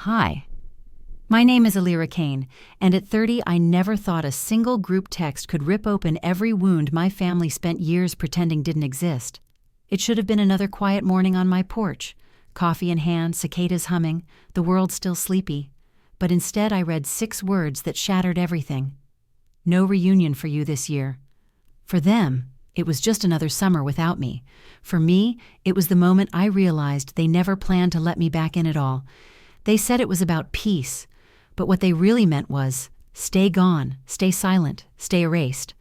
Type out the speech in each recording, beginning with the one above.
Hi. My name is Elyra Kane, and at 30 I never thought a single group text could rip open every wound my family spent years pretending didn't exist. It should have been another quiet morning on my porch, coffee in hand, cicadas humming, the world still sleepy. But instead I read 6 words that shattered everything. No reunion for you this year. For them, it was just another summer without me. For me, it was the moment I realized they never planned to let me back in at all. They said it was about peace, but what they really meant was, stay gone, stay silent, stay erased.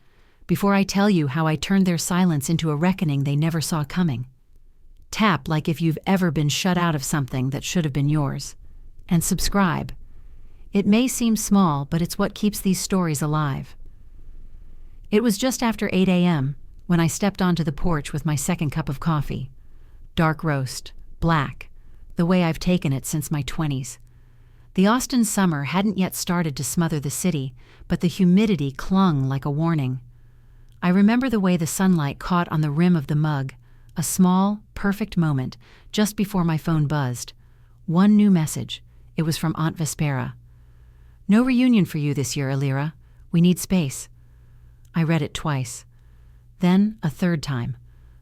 Before I tell you how I turned their silence into a reckoning they never saw coming. Tap like if you've ever been shut out of something that should have been yours. And subscribe. It may seem small, but it's what keeps these stories alive. It was just after 8 a.m. when I stepped onto the porch with my second cup of coffee. Dark roast, black, the way I've taken it since my 20s. The Austin summer hadn't yet started to smother the city, but the humidity clung like a warning. I remember the way the sunlight caught on the rim of the mug, a small, perfect moment, just before my phone buzzed. One new message. It was from Aunt Vespera. No reunion for you this year, Elyra. We need space. I read it twice. Then a third time.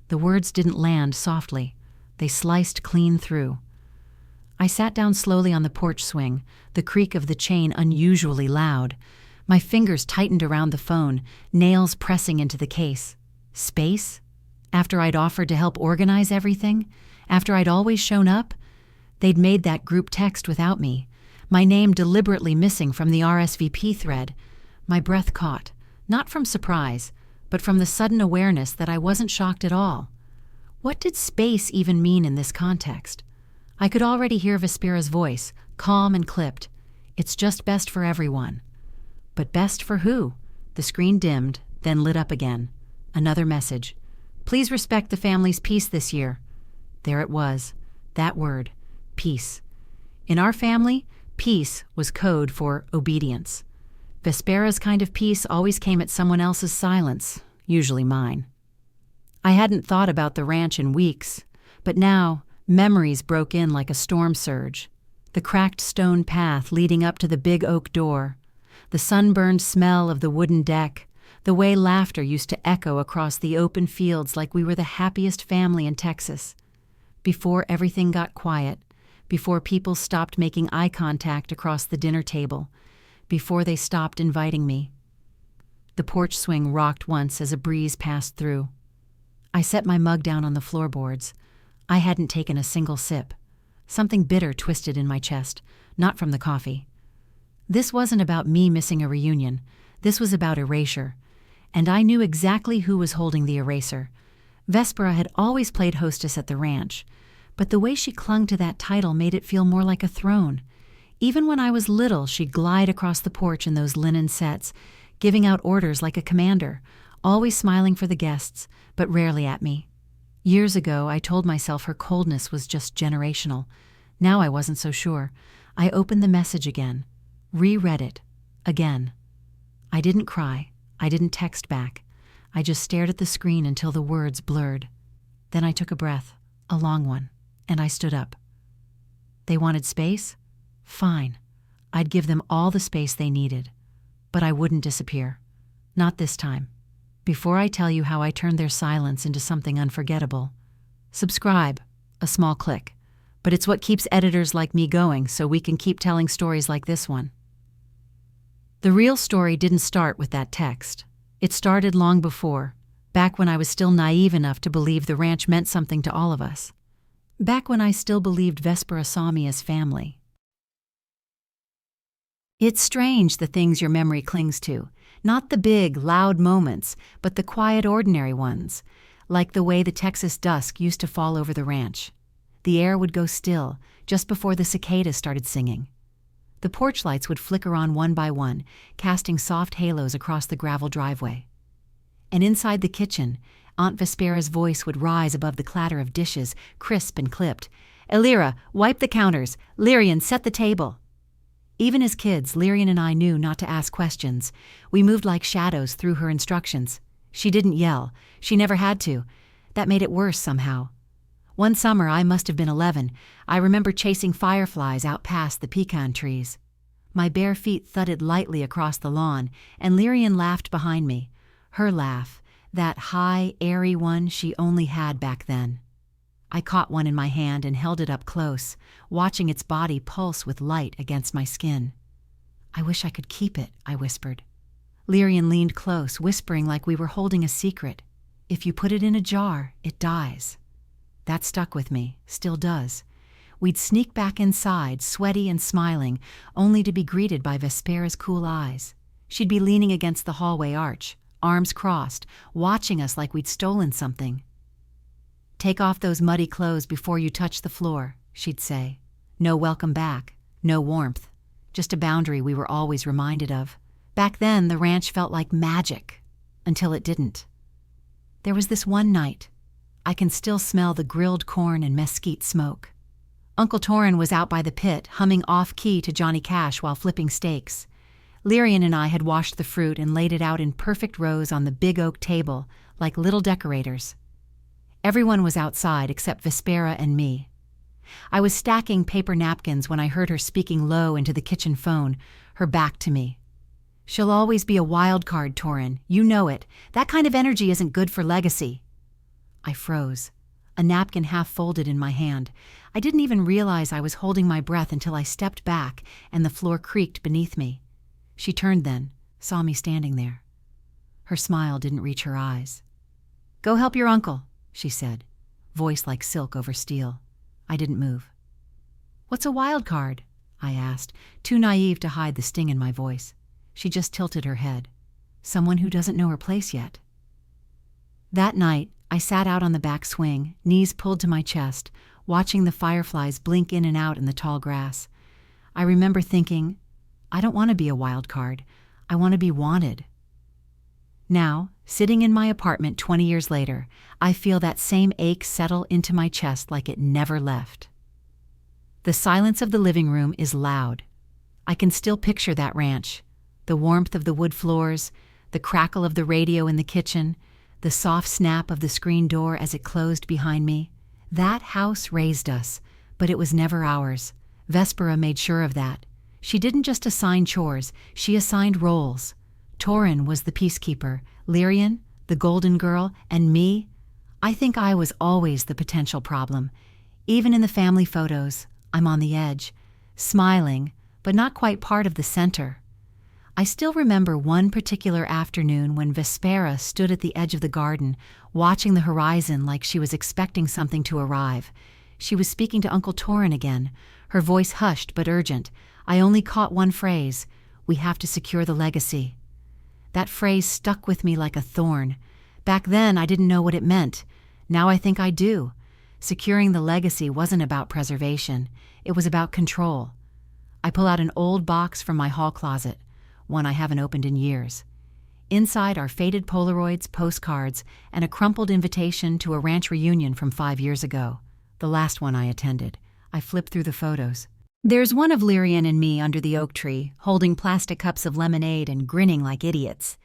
The words didn't land softly. They sliced clean through. I sat down slowly on the porch swing, the creak of the chain unusually loud. My fingers tightened around the phone, nails pressing into the case. Space? After I'd offered to help organize everything? After I'd always shown up? They'd made that group text without me, my name deliberately missing from the RSVP thread. My breath caught, not from surprise, but from the sudden awareness that I wasn't shocked at all. What did space even mean in this context? I could already hear Vespera's voice, calm and clipped. It's just best for everyone. But best for who? The screen dimmed, then lit up again. Another message. Please respect the family's peace this year. There it was. That word. Peace. In our family, peace was code for obedience. Vespera's kind of peace always came at someone else's silence, usually mine. I hadn't thought about the ranch in weeks, but now memories broke in like a storm surge. The cracked stone path leading up to the big oak door, the sunburned smell of the wooden deck, the way laughter used to echo across the open fields like we were the happiest family in Texas. Before everything got quiet, before people stopped making eye contact across the dinner table, before they stopped inviting me. The porch swing rocked once as a breeze passed through. I set my mug down on the floorboards. I hadn't taken a single sip. Something bitter twisted in my chest, not from the coffee. This wasn't about me missing a reunion. This was about erasure. And I knew exactly who was holding the eraser. Vespera had always played hostess at the ranch, but the way she clung to that title made it feel more like a throne. Even when I was little, she'd glide across the porch in those linen sets, giving out orders like a commander, always smiling for the guests, but rarely at me. Years ago, I told myself her coldness was just generational. Now I wasn't so sure. I opened the message again, reread it, again. I didn't cry. I didn't text back. I just stared at the screen until the words blurred. Then I took a breath, a long one, and I stood up. They wanted space? Fine. I'd give them all the space they needed. But I wouldn't disappear. Not this time. Before I tell you how I turned their silence into something unforgettable, subscribe, a small click. But it's what keeps editors like me going so we can keep telling stories like this one. The real story didn't start with that text. It started long before, back when I was still naive enough to believe the ranch meant something to all of us. Back when I still believed Vespera saw me as family. It's strange the things your memory clings to. Not the big, loud moments, but the quiet, ordinary ones, like the way the Texas dusk used to fall over the ranch. The air would go still just before the cicadas started singing. The porch lights would flicker on one by one, casting soft halos across the gravel driveway. And inside the kitchen, Aunt Vespera's voice would rise above the clatter of dishes, crisp and clipped. "Elyra, wipe the counters. Lyrian, set the table." Even as kids, Lyrian and I knew not to ask questions. We moved like shadows through her instructions. She didn't yell. She never had to. That made it worse somehow. One summer, I must have been 11, I remember chasing fireflies out past the pecan trees. My bare feet thudded lightly across the lawn, and Lyrian laughed behind me. Her laugh, that high, airy one she only had back then. I caught one in my hand and held it up close, watching its body pulse with light against my skin. "I wish I could keep it," I whispered. Lyrian leaned close, whispering like we were holding a secret. "If you put it in a jar, it dies." That stuck with me, still does. We'd sneak back inside, sweaty and smiling, only to be greeted by Vespera's cool eyes. She'd be leaning against the hallway arch, arms crossed, watching us like we'd stolen something. "Take off those muddy clothes before you touch the floor," she'd say. No welcome back, no warmth, just a boundary we were always reminded of. Back then, the ranch felt like magic, until it didn't. There was this one night. I can still smell the grilled corn and mesquite smoke. Uncle Torin was out by the pit, humming off-key to Johnny Cash while flipping steaks. Lyrian and I had washed the fruit and laid it out in perfect rows on the big oak table, like little decorators. Everyone was outside except Vespera and me. I was stacking paper napkins when I heard her speaking low into the kitchen phone, her back to me. "She'll always be a wild card, Torin. You know it. That kind of energy isn't good for legacy." I froze, a napkin half folded in my hand. I didn't even realize I was holding my breath until I stepped back and the floor creaked beneath me. She turned then, saw me standing there. Her smile didn't reach her eyes. "Go help your uncle," she said, voice like silk over steel. I didn't move. "What's a wild card?" I asked, too naive to hide the sting in my voice. She just tilted her head. "Someone who doesn't know her place yet." That night, I sat out on the back swing, knees pulled to my chest, watching the fireflies blink in and out in the tall grass. I remember thinking, I don't want to be a wild card. I want to be wanted. Now, sitting in my apartment 20 years later, I feel that same ache settle into my chest like it never left. The silence of the living room is loud. I can still picture that ranch, the warmth of the wood floors, the crackle of the radio in the kitchen, the soft snap of the screen door as it closed behind me. That house raised us, but it was never ours. Vespera made sure of that. She didn't just assign chores, she assigned roles. Torin was the peacekeeper, Lyrian, the golden girl, and me, I think I was always the potential problem. Even in the family photos, I'm on the edge, smiling, but not quite part of the center. I still remember one particular afternoon when Vespera stood at the edge of the garden, watching the horizon like she was expecting something to arrive. She was speaking to Uncle Torin again, her voice hushed but urgent. I only caught one phrase: "We have to secure the legacy." That phrase stuck with me like a thorn. Back then, I didn't know what it meant. Now I think I do. Securing the legacy wasn't about preservation. It was about control. I pull out an old box from my hall closet, one I haven't opened in years. Inside are faded Polaroids, postcards, and a crumpled invitation to a ranch reunion from 5 years ago, the last one I attended. I flipped through the photos. There's one of Lyrian and me under the oak tree, holding plastic cups of lemonade and grinning like idiots.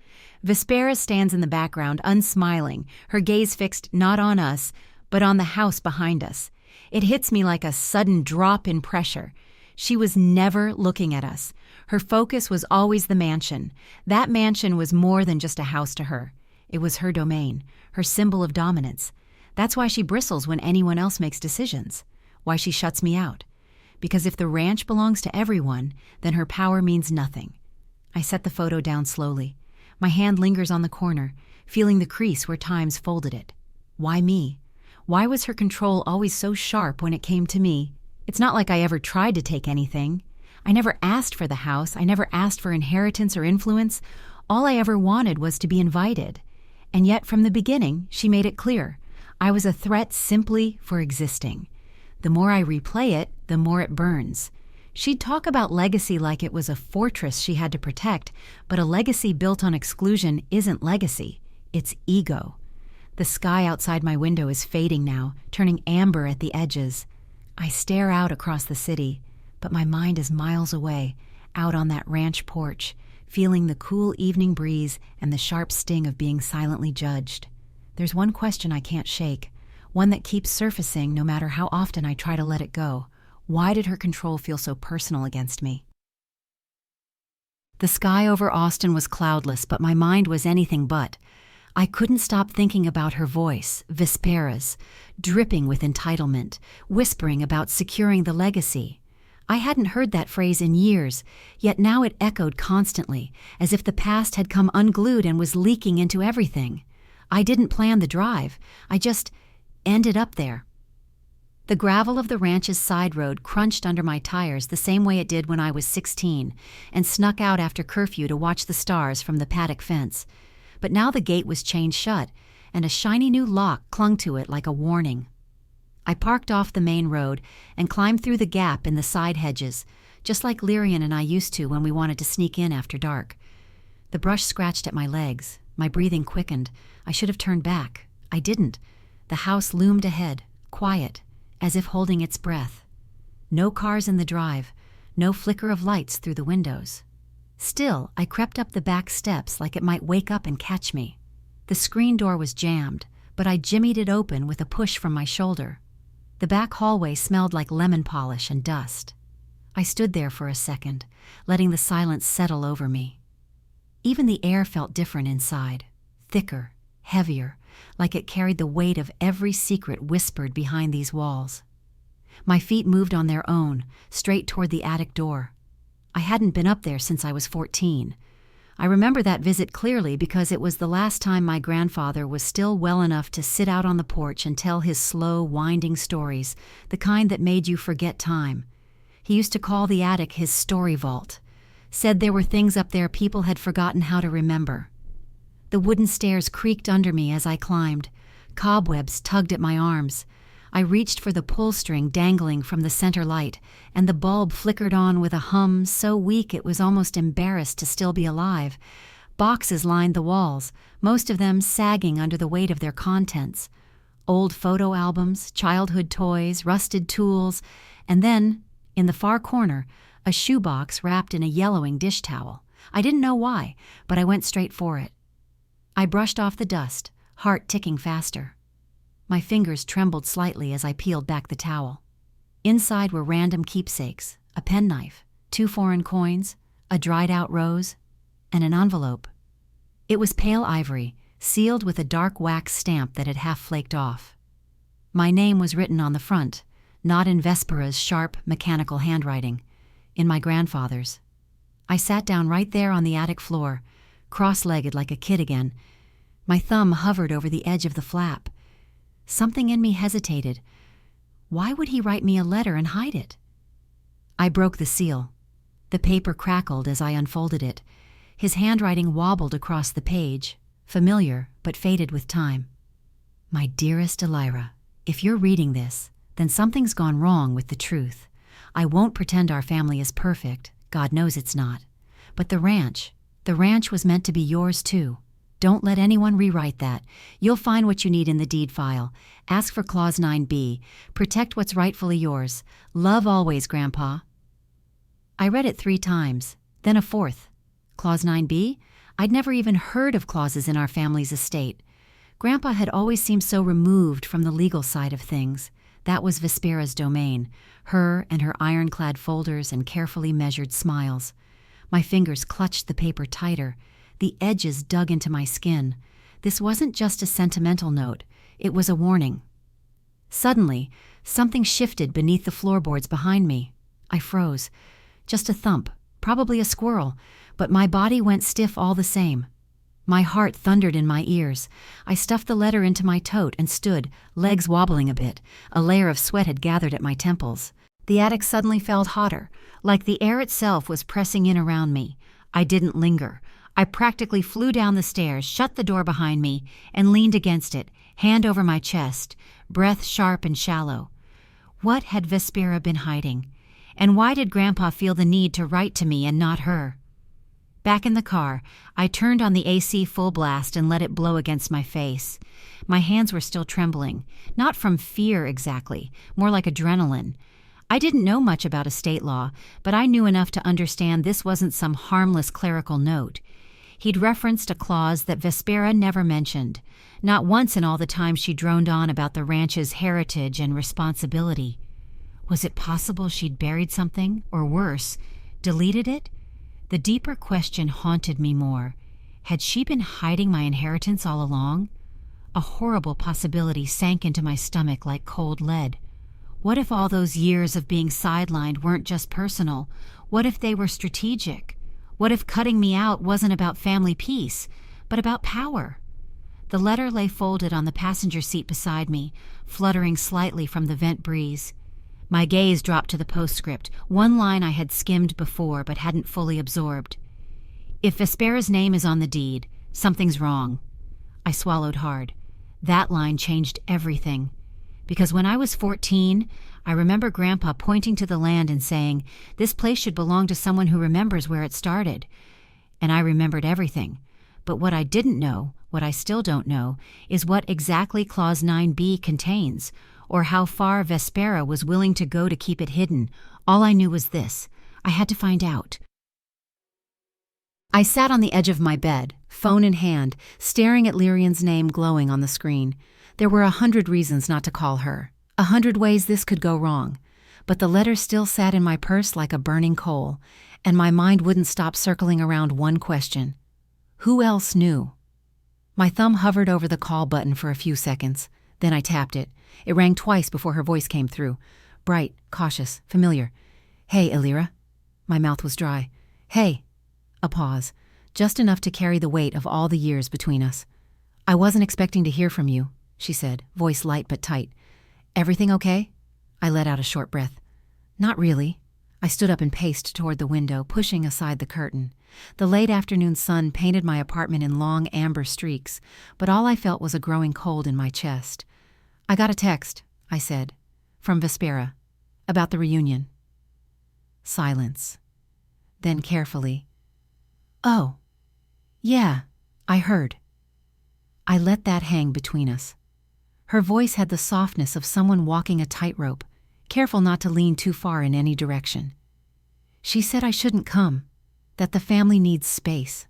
Vespera stands in the background, unsmiling, her gaze fixed not on us, but on the house behind us. It hits me like a sudden drop in pressure. She was never looking at us. Her focus was always the mansion. That mansion was more than just a house to her. It was her domain, her symbol of dominance. That's why she bristles when anyone else makes decisions, why she shuts me out. Because if the ranch belongs to everyone, then her power means nothing. I set the photo down slowly. My hand lingers on the corner, feeling the crease where Times folded it. Why me? Why was her control always so sharp when it came to me? It's not like I ever tried to take anything. I never asked for the house. I never asked for inheritance or influence. All I ever wanted was to be invited. And yet, from the beginning, she made it clear. I was a threat simply for existing. The more I replay it, the more it burns. She'd talk about legacy like it was a fortress she had to protect, but a legacy built on exclusion isn't legacy. It's ego. The sky outside my window is fading now, turning amber at the edges. I stare out across the city, but my mind is miles away, out on that ranch porch, feeling the cool evening breeze and the sharp sting of being silently judged. There's one question I can't shake. one that keeps surfacing no matter how often I try to let it go. Why did her control feel so personal against me? The sky over Austin was cloudless, but my mind was anything but. I couldn't stop thinking about her voice, Vespera's, dripping with entitlement, whispering about securing the legacy. I hadn't heard that phrase in years, yet now it echoed constantly, as if the past had come unglued and was leaking into everything. I didn't plan the drive. I just ended up there. The gravel of the ranch's side road crunched under my tires the same way it did when I was 16, and snuck out after curfew to watch the stars from the paddock fence. But now the gate was chained shut, and a shiny new lock clung to it like a warning. I parked off the main road and climbed through the gap in the side hedges, just like Lyrian and I used to when we wanted to sneak in after dark. The brush scratched at my legs. My breathing quickened. I should have turned back. I didn't. The house loomed ahead, quiet, as if holding its breath. No cars in the drive, no flicker of lights through the windows. Still, I crept up the back steps like it might wake up and catch me. The screen door was jammed, but I jimmied it open with a push from my shoulder. The back hallway smelled like lemon polish and dust. I stood there for a second, letting the silence settle over me. Even the air felt different inside, thicker, heavier, like it carried the weight of every secret whispered behind these walls. My feet moved on their own, straight toward the attic door. I hadn't been up there since I was 14. I remember that visit clearly because it was the last time my grandfather was still well enough to sit out on the porch and tell his slow, winding stories, the kind that made you forget time. He used to call the attic his story vault, said there were things up there people had forgotten how to remember. The wooden stairs creaked under me as I climbed. Cobwebs tugged at my arms. I reached for the pull string dangling from the center light, and the bulb flickered on with a hum so weak it was almost embarrassed to still be alive. Boxes lined the walls, most of them sagging under the weight of their contents. Old photo albums, childhood toys, rusted tools, and then, in the far corner, a shoebox wrapped in a yellowing dish towel. I didn't know why, but I went straight for it. I brushed off the dust, heart ticking faster. My fingers trembled slightly as I peeled back the towel. Inside were random keepsakes, a penknife, 2 foreign coins, a dried-out rose, and an envelope. It was pale ivory, sealed with a dark wax stamp that had half flaked off. My name was written on the front, not in Vespera's sharp, mechanical handwriting, in my grandfather's. I sat down right there on the attic floor, cross-legged like a kid again. My thumb hovered over the edge of the flap. Something in me hesitated. Why would he write me a letter and hide it? I broke the seal. The paper crackled as I unfolded it. His handwriting wobbled across the page, familiar but faded with time. My dearest Elyra, if you're reading this, then something's gone wrong with the truth. I won't pretend our family is perfect. God knows it's not. But the ranch was meant to be yours too. Don't let anyone rewrite that. You'll find what you need in the deed file. Ask for Clause 9B. Protect what's rightfully yours. Love always, Grandpa. I read it 3 times, then a 4th. Clause 9B? I'd never even heard of clauses in our family's estate. Grandpa had always seemed so removed from the legal side of things. That was Vespera's domain, her and her ironclad folders and carefully measured smiles. My fingers clutched the paper tighter. The edges dug into my skin. This wasn't just a sentimental note. It was a warning. Suddenly, something shifted beneath the floorboards behind me. I froze. Just a thump, probably a squirrel, but my body went stiff all the same. My heart thundered in my ears. I stuffed the letter into my tote and stood, legs wobbling a bit. A layer of sweat had gathered at my temples. The attic suddenly felt hotter, like the air itself was pressing in around me. I didn't linger. I practically flew down the stairs, shut the door behind me, and leaned against it, hand over my chest, breath sharp and shallow. What had Vespera been hiding? And why did Grandpa feel the need to write to me and not her? Back in the car, I turned on the AC full blast and let it blow against my face. My hands were still trembling, not from fear exactly, more like adrenaline. I didn't know much about estate law, but I knew enough to understand this wasn't some harmless clerical note. He'd referenced a clause that Vespera never mentioned, not once in all the time she droned on about the ranch's heritage and responsibility. Was it possible she'd buried something, or worse, deleted it? The deeper question haunted me more. Had she been hiding my inheritance all along? A horrible possibility sank into my stomach like cold lead. What if all those years of being sidelined weren't just personal? What if they were strategic? What if cutting me out wasn't about family peace, but about power? The letter lay folded on the passenger seat beside me, fluttering slightly from the vent breeze. My gaze dropped to the postscript, one line I had skimmed before but hadn't fully absorbed. If Vespera's name is on the deed, something's wrong. I swallowed hard. That line changed everything. Because when I was 14, I remember Grandpa pointing to the land and saying, "This place should belong to someone who remembers where it started." And I remembered everything. But what I didn't know, what I still don't know, is what exactly Clause 9b contains, or how far Vespera was willing to go to keep it hidden. All I knew was this: I had to find out. I sat on the edge of my bed, phone in hand, staring at Lyrian's name glowing on the screen. There were 100 reasons not to call her, 100 ways this could go wrong, but the letter still sat in my purse like a burning coal, and my mind wouldn't stop circling around one question. Who else knew? My thumb hovered over the call button for a few seconds, then I tapped it. It rang twice before her voice came through. Bright, cautious, familiar. "Hey, Elyra." My mouth was dry. "Hey." A pause, just enough to carry the weight of all the years between us. "I wasn't expecting to hear from you," she said, voice light but tight. "Everything okay?" I let out a short breath. "Not really." I stood up and paced toward the window, pushing aside the curtain. The late afternoon sun painted my apartment in long amber streaks, but all I felt was a growing cold in my chest. "I got a text," I said, "from Vespera, about the reunion." Silence. Then carefully, "Oh, yeah, I heard." I let that hang between us. Her voice had the softness of someone walking a tightrope, careful not to lean too far in any direction. "She said I shouldn't come, that the family needs space."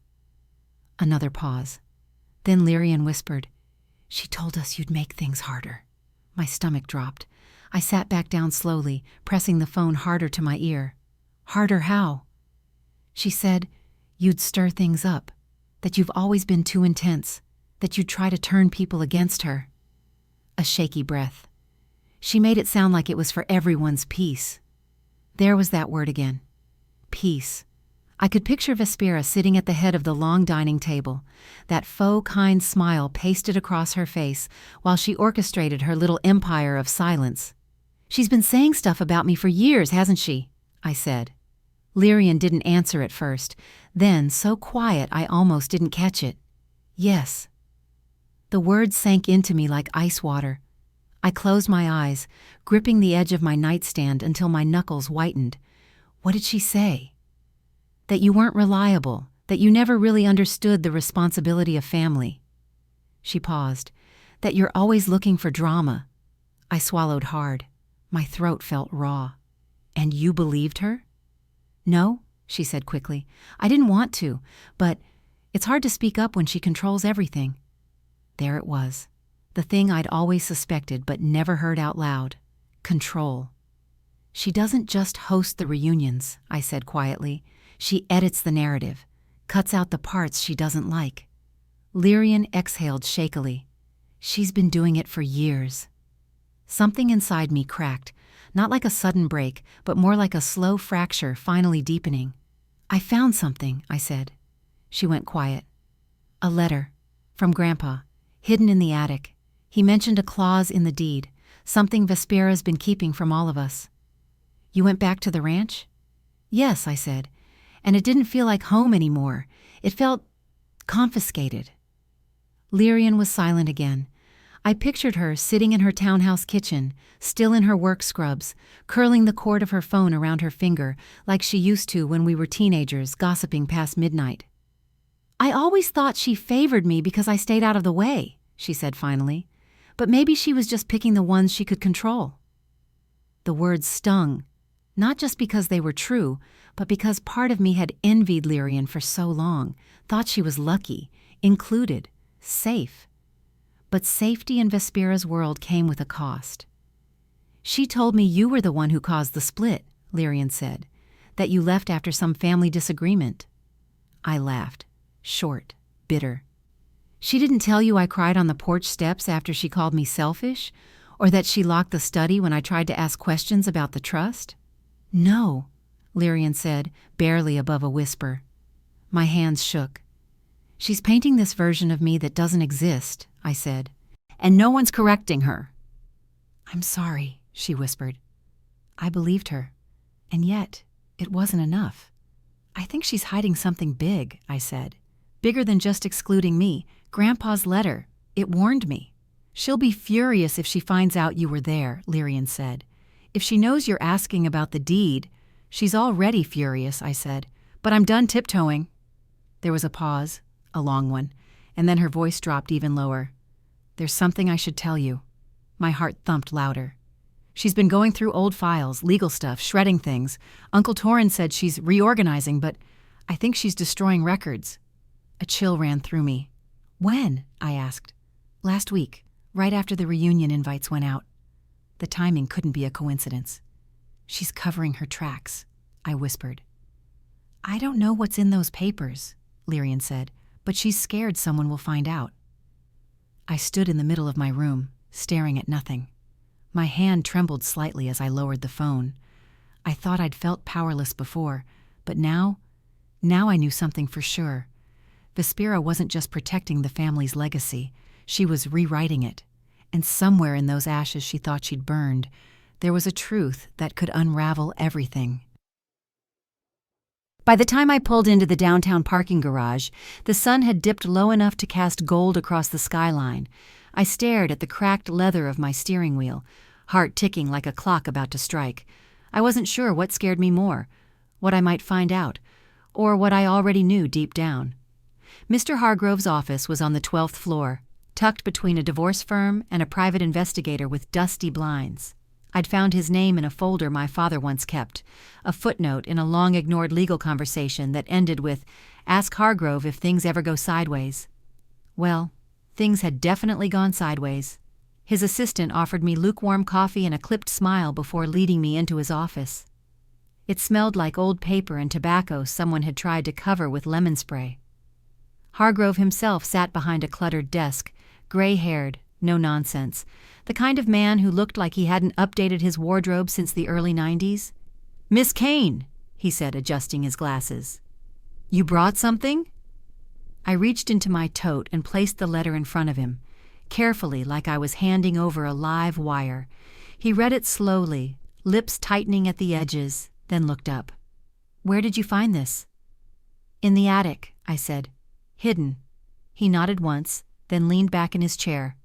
Another pause. Then Lyrian whispered, "She told us you'd make things harder." My stomach dropped. I sat back down slowly, pressing the phone harder to my ear. "Harder how?" "She said you'd stir things up, that you've always been too intense, that you'd try to turn people against her." A shaky breath. She made it sound like it was for everyone's peace. There was that word again. Peace. I could picture Vespera sitting at the head of the long dining table, that faux kind smile pasted across her face while she orchestrated her little empire of silence. "She's been saying stuff about me for years, hasn't she?" I said. Lyrian didn't answer at first, then so quiet I almost didn't catch it. "Yes." The words sank into me like ice water. I closed my eyes, gripping the edge of my nightstand until my knuckles whitened. What did she say? That you weren't reliable, that you never really understood the responsibility of family. She paused. That you're always looking for drama. I swallowed hard. My throat felt raw. "And you believed her?" "No," she said quickly. "I didn't want to, but it's hard to speak up when she controls everything." There it was, the thing I'd always suspected but never heard out loud. Control. "She doesn't just host the reunions," I said quietly. "She edits the narrative, cuts out the parts she doesn't like." Lyrian exhaled shakily. "She's been doing it for years." Something inside me cracked, not like a sudden break, but more like a slow fracture finally deepening. "I found something," I said. She went quiet. "A letter. From Grandpa. Hidden in the attic. He mentioned a clause in the deed, something Vespera's been keeping from all of us." "You went back to the ranch?" "Yes," I said. "And it didn't feel like home anymore. It felt confiscated." Lyrian was silent again. I pictured her sitting in her townhouse kitchen, still in her work scrubs, curling the cord of her phone around her finger like she used to when we were teenagers gossiping past midnight. "I always thought she favored me because I stayed out of the way," she said finally. "But maybe she was just picking the ones she could control." The words stung. Not just because they were true, but because part of me had envied Lyrian for so long, thought she was lucky, included, safe. But safety in Vespera's world came with a cost. "She told me you were the one who caused the split," Lyrian said, "that you left after some family disagreement." I laughed, short, bitter. "She didn't tell you I cried on the porch steps after she called me selfish, or that she locked the study when I tried to ask questions about the trust?" "No," Lyrian said, barely above a whisper. My hands shook. "She's painting this version of me that doesn't exist," I said, "and no one's correcting her." "I'm sorry," she whispered. I believed her, and yet it wasn't enough. "I think she's hiding something big," I said. "Bigger than just excluding me. Grandpa's letter. It warned me." "She'll be furious if she finds out you were there," Lyrian said. "If she knows you're asking about the deed—" "She's already furious," I said. "But I'm done tiptoeing." There was a pause, a long one, and then her voice dropped even lower. "There's something I should tell you." My heart thumped louder. "She's been going through old files, legal stuff, shredding things. Uncle Torrin said she's reorganizing, but I think she's destroying records." A chill ran through me. "When?" I asked. "Last week, right after the reunion invites went out." The timing couldn't be a coincidence. "She's covering her tracks," I whispered. "I don't know what's in those papers," Lyrian said, "but she's scared someone will find out." I stood in the middle of my room, staring at nothing. My hand trembled slightly as I lowered the phone. I thought I'd felt powerless before, but now I knew something for sure. Vespera wasn't just protecting the family's legacy, she was rewriting it. And somewhere in those ashes she thought she'd burned, there was a truth that could unravel everything. By the time I pulled into the downtown parking garage, the sun had dipped low enough to cast gold across the skyline. I stared at the cracked leather of my steering wheel, heart ticking like a clock about to strike. I wasn't sure what scared me more, what I might find out, or what I already knew deep down. Mr. Hargrove's office was on the 12th floor, tucked between a divorce firm and a private investigator with dusty blinds. I'd found his name in a folder my father once kept, a footnote in a long-ignored legal conversation that ended with, "Ask Hargrove if things ever go sideways." Well, things had definitely gone sideways. His assistant offered me lukewarm coffee and a clipped smile before leading me into his office. It smelled like old paper and tobacco someone had tried to cover with lemon spray. Hargrove himself sat behind a cluttered desk, gray-haired, no nonsense, the kind of man who looked like he hadn't updated his wardrobe since the early 90s. "Miss Kane," he said, adjusting his glasses. "You brought something?" I reached into my tote and placed the letter in front of him, carefully like I was handing over a live wire. He read it slowly, lips tightening at the edges, then looked up. "Where did you find this?" "In the attic," I said. "Hidden." He nodded once, then leaned back in his chair.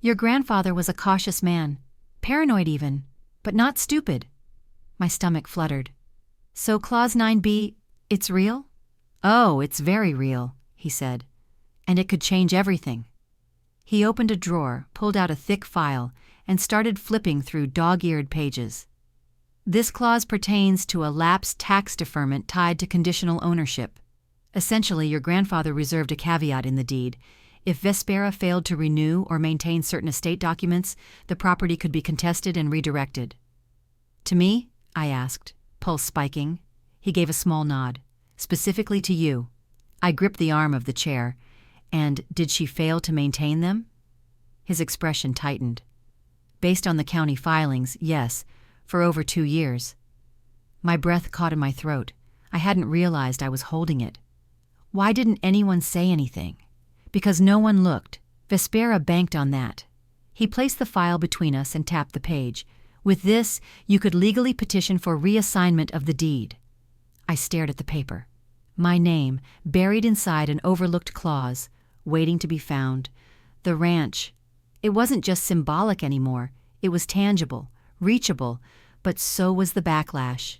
"Your grandfather was a cautious man, paranoid even, but not stupid." My stomach fluttered. "So Clause 9b, it's real?" "Oh, it's very real," he said. "And it could change everything." He opened a drawer, pulled out a thick file, and started flipping through dog-eared pages. "This clause pertains to a lapsed tax deferment tied to conditional ownership. Essentially, your grandfather reserved a caveat in the deed. If Vespera failed to renew or maintain certain estate documents, the property could be contested and redirected." "To me?" I asked, pulse spiking. He gave a small nod. "Specifically to you." I gripped the arm of the chair. "And did she fail to maintain them?" His expression tightened. "Based on the county filings, yes, for over 2 years." My breath caught in my throat. I hadn't realized I was holding it. Why didn't anyone say anything? Because no one looked. Vespera banked on that. He placed the file between us and tapped the page. "With this, you could legally petition for reassignment of the deed." I stared at the paper. My name, buried inside an overlooked clause, waiting to be found. The ranch. It wasn't just symbolic anymore. It was tangible, reachable, but so was the backlash.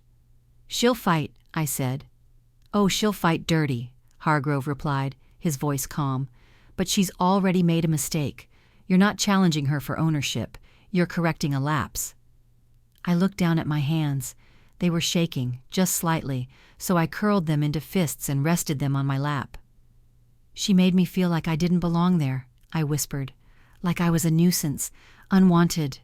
"She'll fight," I said. "Oh, she'll fight dirty," Hargrove replied, his voice calm. "But she's already made a mistake. You're not challenging her for ownership. You're correcting a lapse." I looked down at my hands. They were shaking, just slightly, so I curled them into fists and rested them on my lap. "She made me feel like I didn't belong there," I whispered, "like I was a nuisance, unwanted."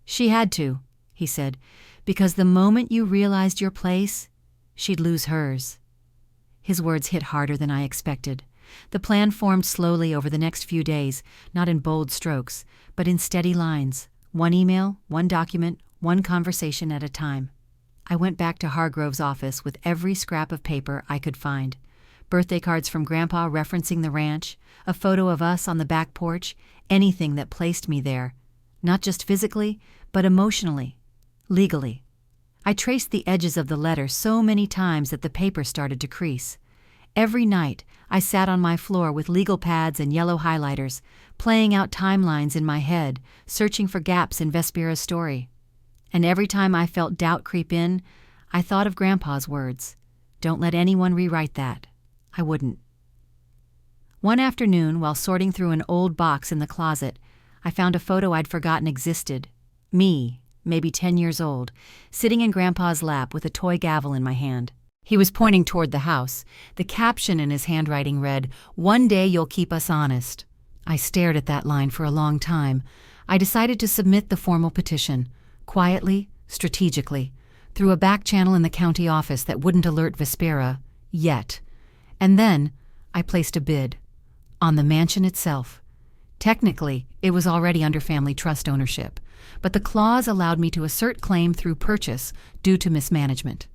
"She had to," he said, "because the moment you realized your place, she'd lose hers." His words hit harder than I expected. The plan formed slowly over the next few days, not in bold strokes, but in steady lines. One email, one document, one conversation at a time. I went back to Hargrove's office with every scrap of paper I could find. Birthday cards from Grandpa referencing the ranch, a photo of us on the back porch, anything that placed me there. Not just physically, but emotionally, legally. I traced the edges of the letter so many times that the paper started to crease. Every night, I sat on my floor with legal pads and yellow highlighters, playing out timelines in my head, searching for gaps in Vespera's story. And every time I felt doubt creep in, I thought of Grandpa's words. "Don't let anyone rewrite that." I wouldn't. One afternoon, while sorting through an old box in the closet, I found a photo I'd forgotten existed. Me, maybe 10 years old, sitting in Grandpa's lap with a toy gavel in my hand. He was pointing toward the house. The caption in his handwriting read, "One day you'll keep us honest." I stared at that line for a long time. I decided to submit the formal petition, quietly, strategically, through a back channel in the county office that wouldn't alert Vespera, yet. And then I placed a bid on the mansion itself. Technically, it was already under family trust ownership, but the clause allowed me to assert claim through purchase due to mismanagement.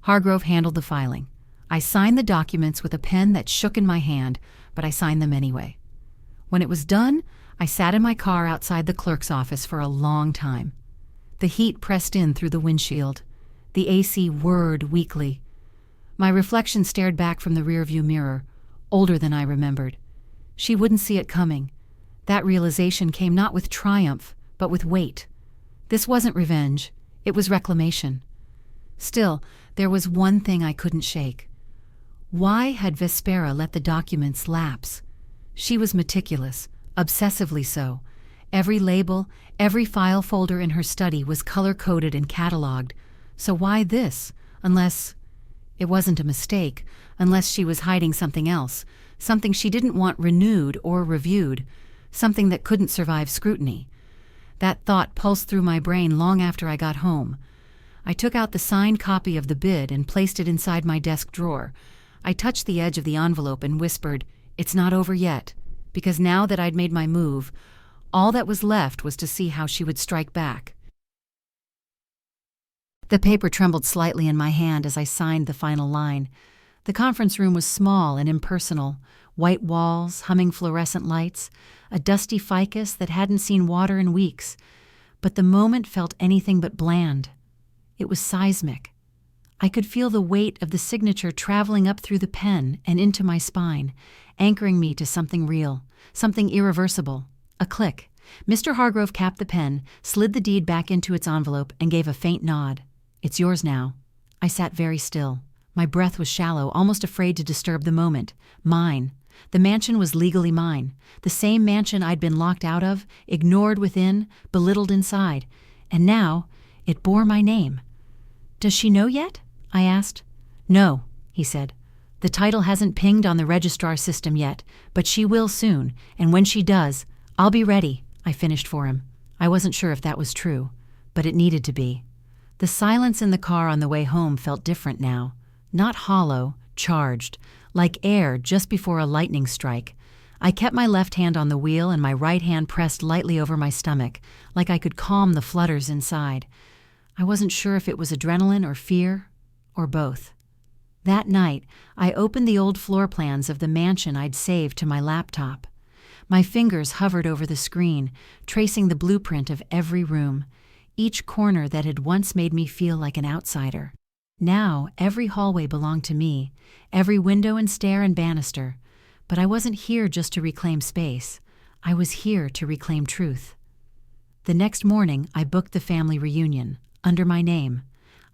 Hargrove handled the filing. I signed the documents with a pen that shook in my hand, but I signed them anyway. When it was done, I sat in my car outside the clerk's office for a long time. The heat pressed in through the windshield. The AC whirred weakly. My reflection stared back from the rearview mirror, older than I remembered. She wouldn't see it coming. That realization came not with triumph, but with weight. This wasn't revenge. It was reclamation. Still, there was one thing I couldn't shake. Why had Vespera let the documents lapse? She was meticulous, obsessively so. Every label, every file folder in her study was color-coded and cataloged. So why this? Unless it wasn't a mistake, unless she was hiding something else, something she didn't want renewed or reviewed, something that couldn't survive scrutiny. That thought pulsed through my brain long after I got home. I took out the signed copy of the bid and placed it inside my desk drawer. I touched the edge of the envelope and whispered, "It's not over yet," because now that I'd made my move, all that was left was to see how she would strike back. The paper trembled slightly in my hand as I signed the final line. The conference room was small and impersonal, white walls, humming fluorescent lights, a dusty ficus that hadn't seen water in weeks. But the moment felt anything but bland. It was seismic. I could feel the weight of the signature traveling up through the pen and into my spine, anchoring me to something real, something irreversible. A click. Mr. Hargrove capped the pen, slid the deed back into its envelope, and gave a faint nod. "It's yours now." I sat very still. My breath was shallow, almost afraid to disturb the moment. Mine. The mansion was legally mine. The same mansion I'd been locked out of, ignored within, belittled inside. And now, it bore my name. "Does she know yet?" I asked. "No," he said. "The title hasn't pinged on the registrar system yet, but she will soon, and when she does, I'll be ready," I finished for him. I wasn't sure if that was true, but it needed to be. The silence in the car on the way home felt different now. Not hollow, charged, like air just before a lightning strike. I kept my left hand on the wheel and my right hand pressed lightly over my stomach, like I could calm the flutters inside. I wasn't sure if it was adrenaline or fear, or both. That night, I opened the old floor plans of the mansion I'd saved to my laptop. My fingers hovered over the screen, tracing the blueprint of every room, each corner that had once made me feel like an outsider. Now, every hallway belonged to me, every window and stair and banister. But I wasn't here just to reclaim space. I was here to reclaim truth. The next morning, I booked the family reunion, under my name.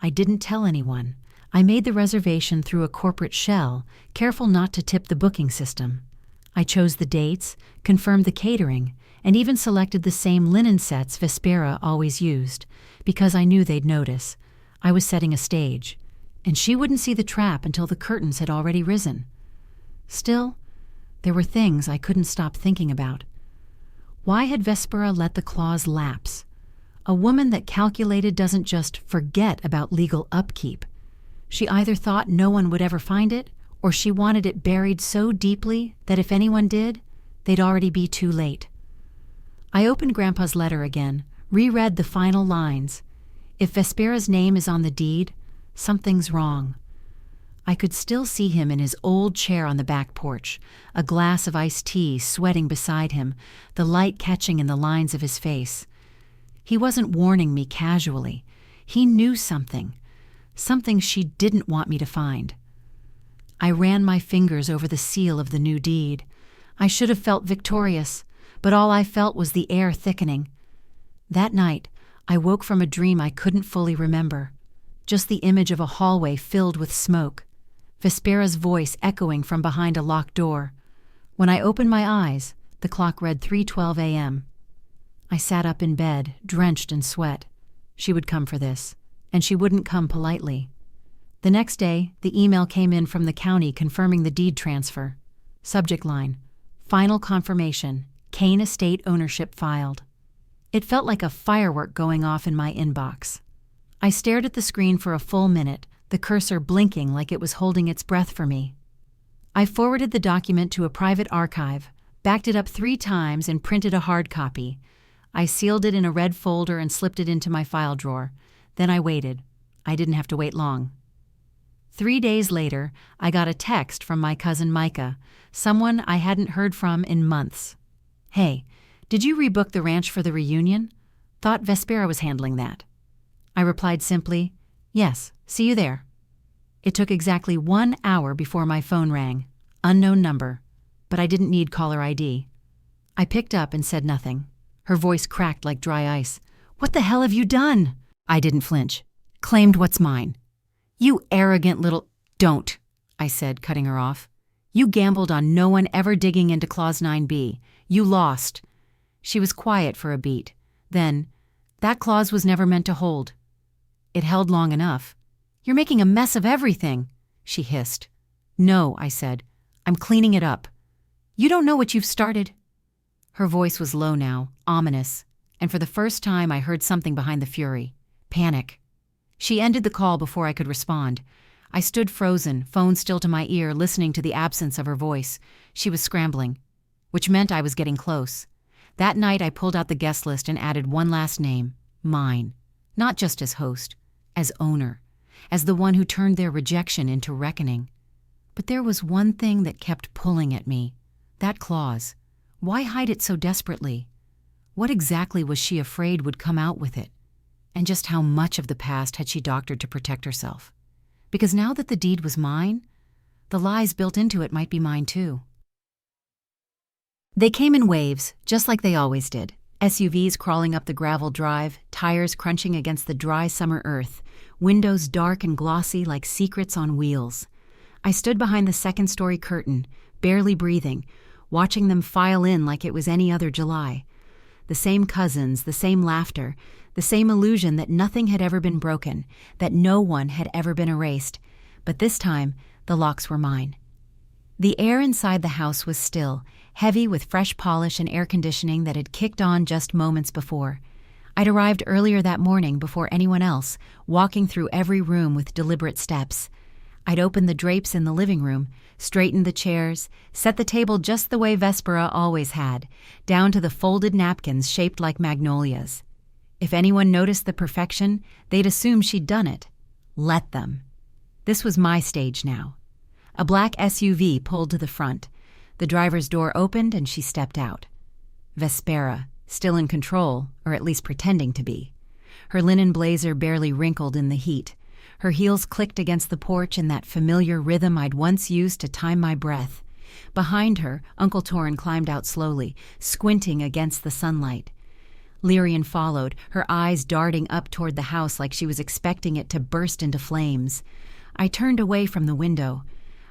I didn't tell anyone. I made the reservation through a corporate shell, careful not to tip the booking system. I chose the dates, confirmed the catering, and even selected the same linen sets Vespera always used, because I knew they'd notice. I was setting a stage, and she wouldn't see the trap until the curtains had already risen. Still, there were things I couldn't stop thinking about. Why had Vespera let the clause lapse? A woman that calculated doesn't just forget about legal upkeep. She either thought no one would ever find it, or she wanted it buried so deeply that if anyone did, they'd already be too late. I opened Grandpa's letter again, reread the final lines. If Vespera's name is on the deed, something's wrong. I could still see him in his old chair on the back porch, a glass of iced tea sweating beside him, the light catching in the lines of his face. He wasn't warning me casually. He knew something she didn't want me to find. I ran my fingers over the seal of the new deed. I should have felt victorious, but all I felt was the air thickening. That night, I woke from a dream I couldn't fully remember. Just the image of a hallway filled with smoke. Vespera's voice echoing from behind a locked door. When I opened my eyes, the clock read 3:12 a.m. I sat up in bed, drenched in sweat. She would come for this, and she wouldn't come politely. The next day, the email came in from the county confirming the deed transfer. Subject line: Final confirmation, Kane estate ownership filed. It felt like a firework going off in my inbox. I stared at the screen for a full minute, the cursor blinking like it was holding its breath for me. I forwarded the document to a private archive, backed it up 3 times, and printed a hard copy. I sealed it in a red folder and slipped it into my file drawer. Then I waited. I didn't have to wait long. 3 days later, I got a text from my cousin Micah, someone I hadn't heard from in months. "Hey, did you rebook the ranch for the reunion? Thought Vespera was handling that." I replied simply, "Yes, see you there." It took exactly 1 hour before my phone rang. Unknown number, but I didn't need caller ID. I picked up and said nothing. Her voice cracked like dry ice. "What the hell have you done?" I didn't flinch. "Claimed what's mine." "You arrogant little—" "Don't," I said, cutting her off. "You gambled on no one ever digging into Clause 9B. You lost." She was quiet for a beat. Then, "That clause was never meant to hold." "It held long enough." "You're making a mess of everything," she hissed. "No," I said. "I'm cleaning it up." "You don't know what you've started." Her voice was low now, ominous, and for the first time I heard something behind the fury. Panic. She ended the call before I could respond. I stood frozen, phone still to my ear, listening to the absence of her voice. She was scrambling, which meant I was getting close. That night I pulled out the guest list and added one last name, mine. Not just as host, as owner, as the one who turned their rejection into reckoning. But there was one thing that kept pulling at me. That clause. Why hide it so desperately? What exactly was she afraid would come out with it? And just how much of the past had she doctored to protect herself? Because now that the deed was mine, the lies built into it might be mine too. They came in waves, just like they always did. SUVs crawling up the gravel drive, tires crunching against the dry summer earth, windows dark and glossy like secrets on wheels. I stood behind the second-story curtain, barely breathing, watching them file in like it was any other July. The same cousins, the same laughter, the same illusion that nothing had ever been broken, that no one had ever been erased. But this time, the locks were mine. The air inside the house was still, heavy with fresh polish and air conditioning that had kicked on just moments before. I'd arrived earlier that morning before anyone else, walking through every room with deliberate steps. I'd opened the drapes in the living room, straightened the chairs, set the table just the way Vespera always had, down to the folded napkins shaped like magnolias. If anyone noticed the perfection, they'd assume she'd done it. Let them. This was my stage now. A black SUV pulled to the front. The driver's door opened and she stepped out. Vespera, still in control, or at least pretending to be. Her linen blazer barely wrinkled in the heat. Her heels clicked against the porch in that familiar rhythm I'd once used to time my breath. Behind her, Uncle Torrin climbed out slowly, squinting against the sunlight. Lyrian followed, her eyes darting up toward the house like she was expecting it to burst into flames. I turned away from the window.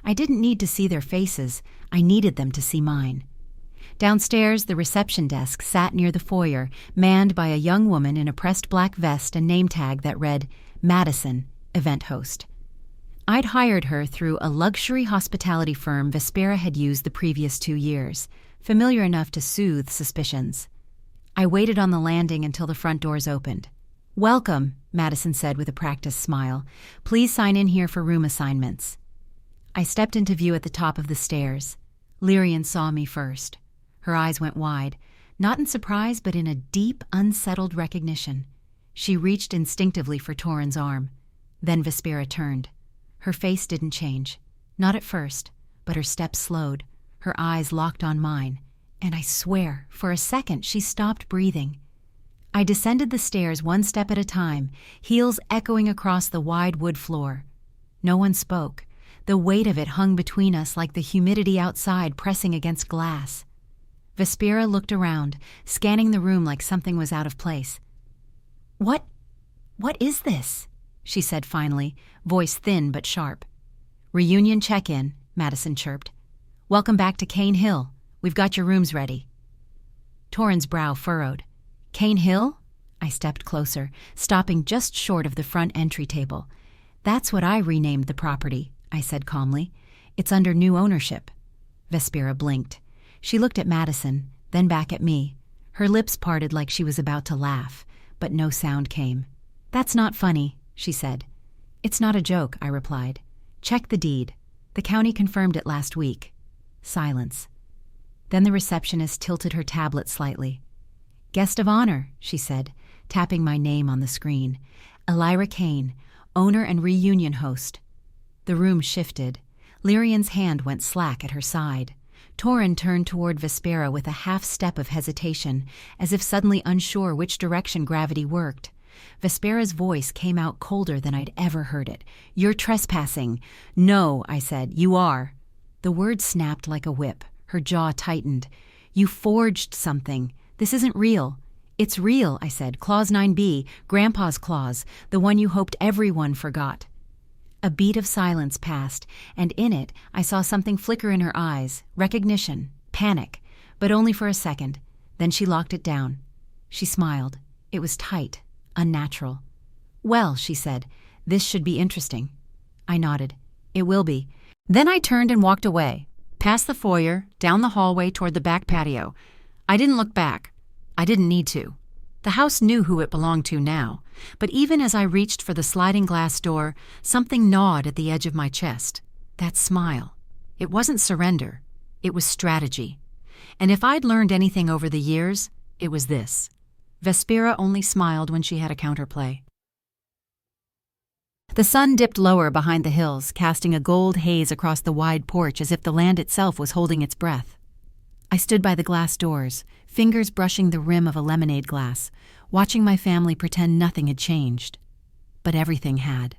I didn't need to see their faces. I needed them to see mine. Downstairs, the reception desk sat near the foyer, manned by a young woman in a pressed black vest and name tag that read, Madison, event host. I'd hired her through a luxury hospitality firm Vespera had used the previous 2 years, familiar enough to soothe suspicions. I waited on the landing until the front doors opened. "Welcome," Madison said with a practiced smile. "Please sign in here for room assignments." I stepped into view at the top of the stairs. Lyrian saw me first. Her eyes went wide, not in surprise but in a deep, unsettled recognition. She reached instinctively for Torin's arm. Then Vespera turned. Her face didn't change. Not at first, but her steps slowed. Her eyes locked on mine. And I swear, for a second, she stopped breathing. I descended the stairs 1 step at a time, heels echoing across the wide wood floor. No one spoke. The weight of it hung between us like the humidity outside pressing against glass. Vespera looked around, scanning the room like something was out of place. What is this?" she said finally, voice thin but sharp. "Reunion check-in," Madison chirped. "Welcome back to Kane Hill. We've got your rooms ready." Torin's brow furrowed. "Kane Hill?" I stepped closer, stopping just short of the front entry table. "That's what I renamed the property," I said calmly. "It's under new ownership." Vespera blinked. She looked at Madison, then back at me. Her lips parted like she was about to laugh, but no sound came. "That's not funny," she said. "It's not a joke," I replied. "Check the deed. The county confirmed it last week." Silence. Then the receptionist tilted her tablet slightly. "Guest of honor," she said, tapping my name on the screen. "Elyra Kane, owner and reunion host." The room shifted. Lyrian's hand went slack at her side. Torin turned toward Vespera with a half step of hesitation, as if suddenly unsure which direction gravity worked. Vespera's voice came out colder than I'd ever heard it. "You're trespassing." "No," I said, "you are." The word snapped like a whip. Her jaw tightened. "You forged something. This isn't real." "It's real," I said. "Clause 9B, Grandpa's clause, the one you hoped everyone forgot." A beat of silence passed, and in it I saw something flicker in her eyes, recognition, panic, but only for a second. Then she locked it down. She smiled. It was tight, unnatural. "Well," she said, "this should be interesting." I nodded. "It will be." Then I turned and walked away, past the foyer, down the hallway toward the back patio. I didn't look back. I didn't need to. The house knew who it belonged to now, but even as I reached for the sliding glass door, something gnawed at the edge of my chest. That smile. It wasn't surrender. It was strategy. And if I'd learned anything over the years, it was this. Vespera only smiled when she had a counterplay. The sun dipped lower behind the hills, casting a gold haze across the wide porch as if the land itself was holding its breath. I stood by the glass doors, fingers brushing the rim of a lemonade glass, watching my family pretend nothing had changed. But everything had.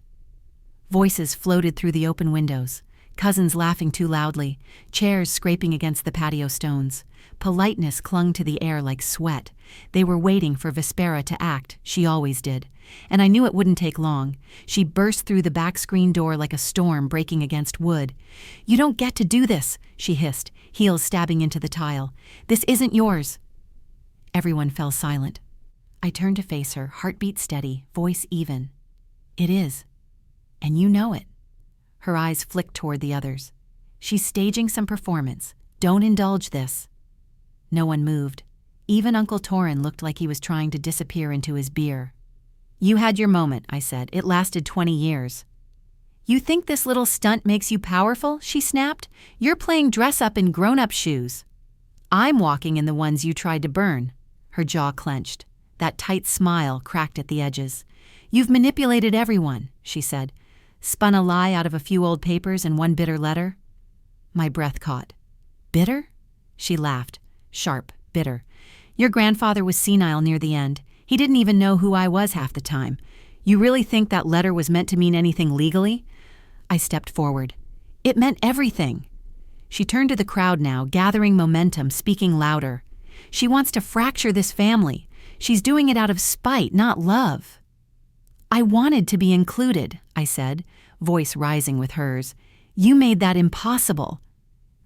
Voices floated through the open windows, cousins laughing too loudly, chairs scraping against the patio stones. Politeness clung to the air like sweat. They were waiting for Vespera to act, she always did. And I knew it wouldn't take long. She burst through the back screen door like a storm breaking against wood. "You don't get to do this," she hissed, heels stabbing into the tile. "This isn't yours." Everyone fell silent. I turned to face her, heartbeat steady, voice even. "It is. And you know it." Her eyes flicked toward the others. "She's staging some performance. Don't indulge this." No one moved. Even Uncle Torin looked like he was trying to disappear into his beer. "You had your moment," I said. "It lasted 20 years. "You think this little stunt makes you powerful?" she snapped. "You're playing dress-up in grown-up shoes." "I'm walking in the ones you tried to burn." Her jaw clenched. That tight smile cracked at the edges. "You've manipulated everyone," she said. "Spun a lie out of a few old papers and one bitter letter." My breath caught. "Bitter?" She laughed. Sharp, bitter. "Your grandfather was senile near the end. He didn't even know who I was half the time. You really think that letter was meant to mean anything legally?" I stepped forward. "It meant everything." She turned to the crowd now, gathering momentum, speaking louder. "She wants to fracture this family. She's doing it out of spite, not love." "I wanted to be included," I said, voice rising with hers. "You made that impossible."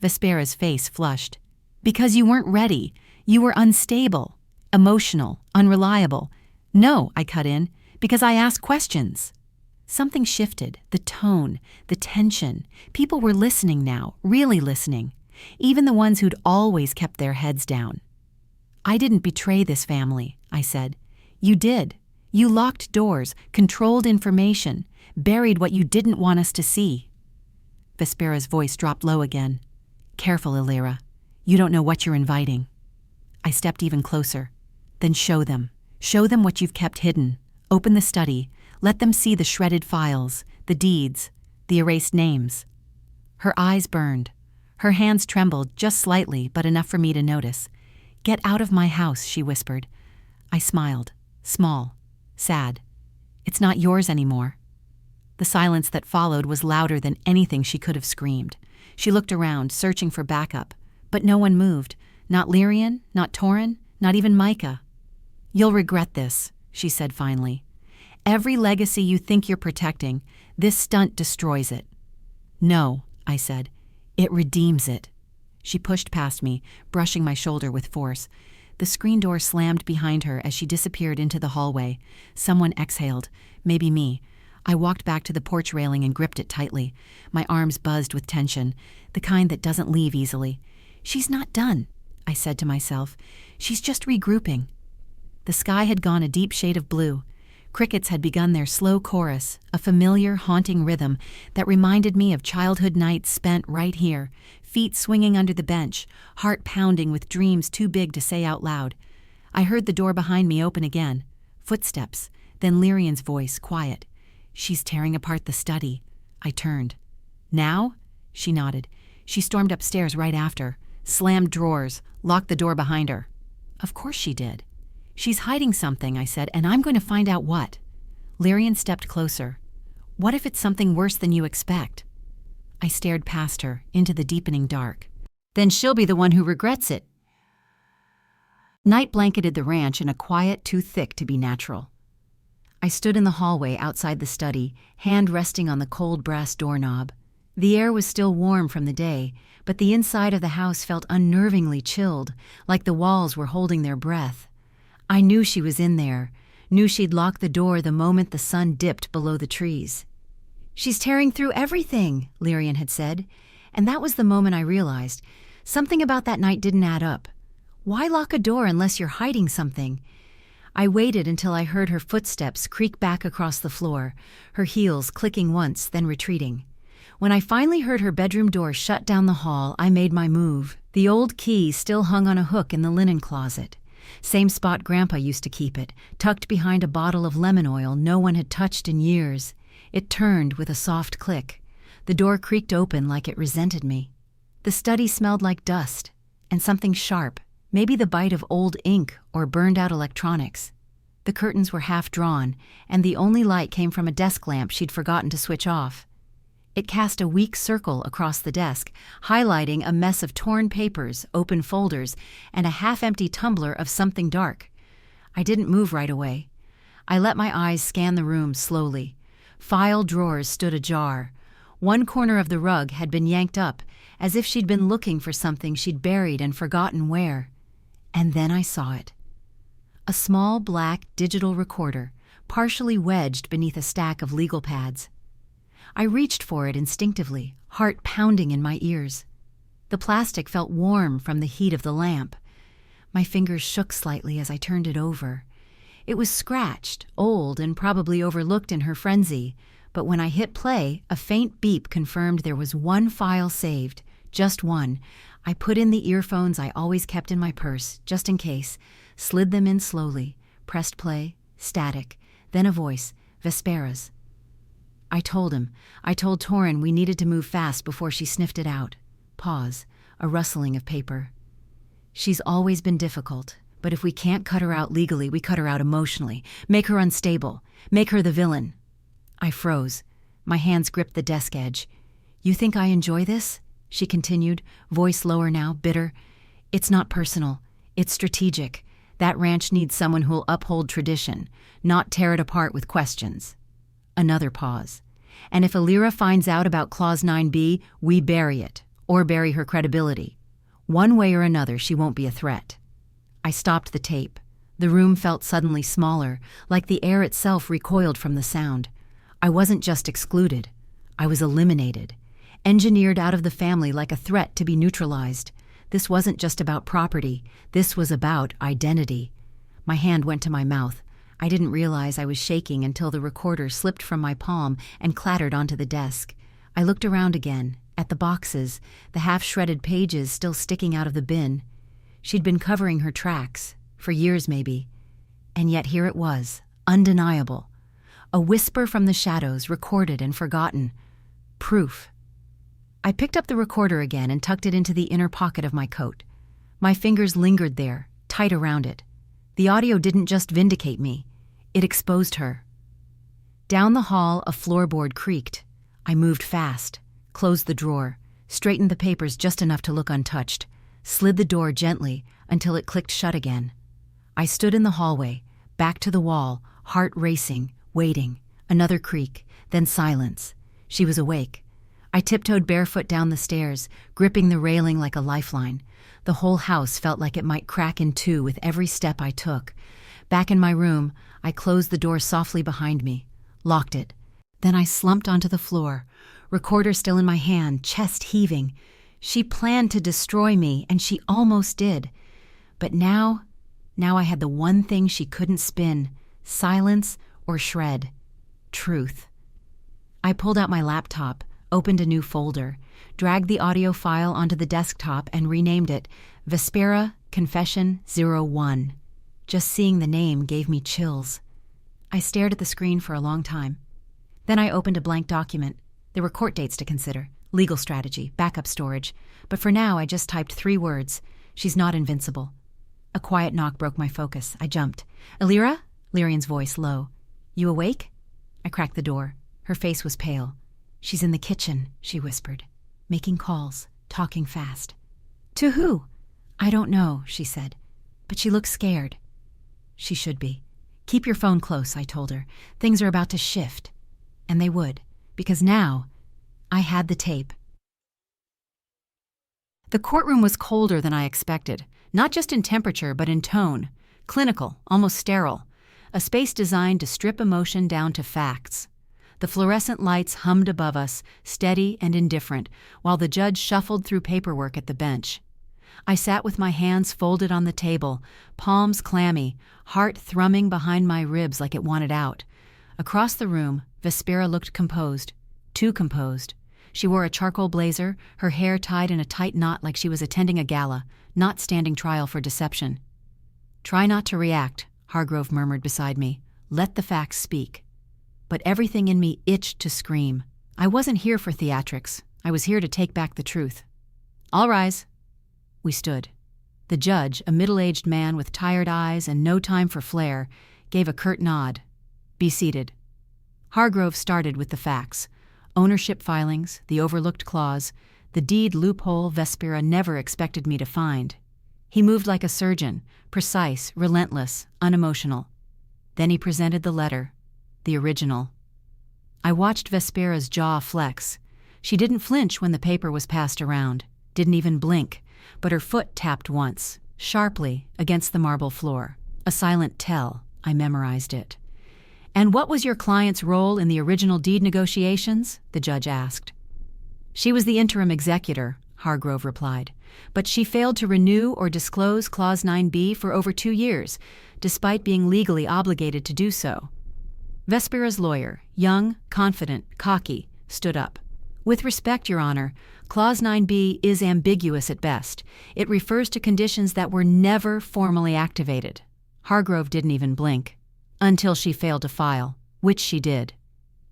Vespera's face flushed. "Because you weren't ready. You were unstable, emotional, unreliable." "No," I cut in, "because I asked questions." Something shifted, the tone, the tension. People were listening now, really listening, even the ones who'd always kept their heads down. "I didn't betray this family," I said. "You did. You locked doors, controlled information, buried what you didn't want us to see." Vespera's voice dropped low again. "Careful, Elyra. You don't know what you're inviting." I stepped even closer. "Then show them. Show them what you've kept hidden. Open the study. Let them see the shredded files, the deeds, the erased names." Her eyes burned. Her hands trembled, just slightly, but enough for me to notice. "Get out of my house," she whispered. I smiled, small, sad. "It's not yours anymore." The silence that followed was louder than anything she could have screamed. She looked around, searching for backup, but no one moved. Not Lyrian, not Torin, not even Micah. "You'll regret this," she said finally. "Every legacy you think you're protecting, this stunt destroys it." "No," I said. "It redeems it." She pushed past me, brushing my shoulder with force. The screen door slammed behind her as she disappeared into the hallway. Someone exhaled, maybe me. I walked back to the porch railing and gripped it tightly. My arms buzzed with tension, the kind that doesn't leave easily. "She's not done," I said to myself. "She's just regrouping." The sky had gone a deep shade of blue. Crickets had begun their slow chorus, a familiar, haunting rhythm that reminded me of childhood nights spent right here, feet swinging under the bench, heart pounding with dreams too big to say out loud. I heard the door behind me open again. Footsteps, then Lyrian's voice, quiet. "She's tearing apart the study." I turned. "Now?" She nodded. She stormed upstairs right after, slammed drawers, locked the door behind her. "Of course she did." "She's hiding something," I said, "and I'm going to find out what." Lyrian stepped closer. "What if it's something worse than you expect?" I stared past her, into the deepening dark. "Then she'll be the one who regrets it." Night blanketed the ranch in a quiet too thick to be natural. I stood in the hallway outside the study, hand resting on the cold brass doorknob. The air was still warm from the day, but the inside of the house felt unnervingly chilled, like the walls were holding their breath. I knew she was in there, knew she'd lock the door the moment the sun dipped below the trees. "She's tearing through everything," Lyrian had said, and that was the moment I realized. Something about that night didn't add up. Why lock a door unless you're hiding something? I waited until I heard her footsteps creak back across the floor, her heels clicking once, then retreating. When I finally heard her bedroom door shut down the hall, I made my move. The old key still hung on a hook in the linen closet. Same spot Grandpa used to keep it, tucked behind a bottle of lemon oil no one had touched in years. It turned with a soft click. The door creaked open like it resented me. The study smelled like dust, and something sharp, maybe the bite of old ink or burned-out electronics. The curtains were half drawn, and the only light came from a desk lamp she'd forgotten to switch off. It cast a weak circle across the desk, highlighting a mess of torn papers, open folders, and a half-empty tumbler of something dark. I didn't move right away. I let my eyes scan the room slowly. File drawers stood ajar. One corner of the rug had been yanked up, as if she'd been looking for something she'd buried and forgotten where. And then I saw it. A small black digital recorder, partially wedged beneath a stack of legal pads. I reached for it instinctively, heart pounding in my ears. The plastic felt warm from the heat of the lamp. My fingers shook slightly as I turned it over. It was scratched, old, and probably overlooked in her frenzy, but when I hit play, a faint beep confirmed there was one file saved, just one. I put in the earphones I always kept in my purse, just in case, slid them in slowly, pressed play, static, then a voice, Vespera's. I told Torin we needed to move fast before she sniffed it out. Pause, a rustling of paper. "She's always been difficult, but if we can't cut her out legally, we cut her out emotionally, make her unstable, make her the villain." I froze. My hands gripped the desk edge. "You think I enjoy this?" she continued, voice lower now, bitter. "It's not personal. It's strategic. That ranch needs someone who'll uphold tradition, not tear it apart with questions." Another pause. "And if Elyra finds out about Clause 9B, we bury it, or bury her credibility. One way or another, she won't be a threat." I stopped the tape. The room felt suddenly smaller, like the air itself recoiled from the sound. I wasn't just excluded. I was eliminated, engineered out of the family like a threat to be neutralized. This wasn't just about property. This was about identity. My hand went to my mouth. I didn't realize I was shaking until the recorder slipped from my palm and clattered onto the desk. I looked around again, at the boxes, the half-shredded pages still sticking out of the bin. She'd been covering her tracks, for years maybe. And yet here it was, undeniable. A whisper from the shadows, recorded and forgotten. Proof. I picked up the recorder again and tucked it into the inner pocket of my coat. My fingers lingered there, tight around it. The audio didn't just vindicate me. It exposed her. Down the hall, a floorboard creaked. I moved fast, closed the drawer, straightened the papers just enough to look untouched, slid the door gently until it clicked shut again. I stood in the hallway, back to the wall, heart racing, waiting. Another creak, then silence. She was awake. I tiptoed barefoot down the stairs, gripping the railing like a lifeline. The whole house felt like it might crack in two with every step I took. Back in my room, I closed the door softly behind me, locked it. Then I slumped onto the floor, recorder still in my hand, chest heaving. She planned to destroy me, and she almost did. But now I had the one thing she couldn't spin, silence or shred. Truth. I pulled out my laptop, opened a new folder, dragged the audio file onto the desktop and renamed it Vespera Confession 01. Just seeing the name gave me chills. I stared at the screen for a long time. Then I opened a blank document. There were court dates to consider, legal strategy, backup storage. But for now, I just typed 3 words. She's not invincible. A quiet knock broke my focus. I jumped. Elyra? Lyrian's voice low. You awake? I cracked the door. Her face was pale. She's in the kitchen, she whispered, making calls, talking fast. To who? I don't know, she said, but she looks scared. She should be. Keep your phone close, I told her. Things are about to shift. And they would, because now I had the tape. The courtroom was colder than I expected, not just in temperature, but in tone. Clinical, almost sterile. A space designed to strip emotion down to facts. The fluorescent lights hummed above us, steady and indifferent, while the judge shuffled through paperwork at the bench. I sat with my hands folded on the table, palms clammy, heart thrumming behind my ribs like it wanted out. Across the room, Vespera looked composed, too composed. She wore a charcoal blazer, her hair tied in a tight knot like she was attending a gala, not standing trial for deception. Try not to react, Hargrove murmured beside me. Let the facts speak. But everything in me itched to scream. I wasn't here for theatrics. I was here to take back the truth. All rise. We stood. The judge, a middle-aged man with tired eyes and no time for flair, gave a curt nod. Be seated. Hargrove started with the facts. Ownership filings, the overlooked clause, the deed loophole Vespera never expected me to find. He moved like a surgeon, precise, relentless, unemotional. Then he presented the letter. The original. I watched Vespera's jaw flex. She didn't flinch when the paper was passed around, didn't even blink, but her foot tapped once, sharply, against the marble floor. A silent tell. I memorized it. And what was your client's role in the original deed negotiations? The judge asked. She was the interim executor, Hargrove replied, but she failed to renew or disclose Clause 9b for over 2 years, despite being legally obligated to do so. Vespera's lawyer, young, confident, cocky, stood up. With respect, Your Honor, Clause 9b is ambiguous at best. It refers to conditions that were never formally activated. Hargrove didn't even blink. Until she failed to file, which she did.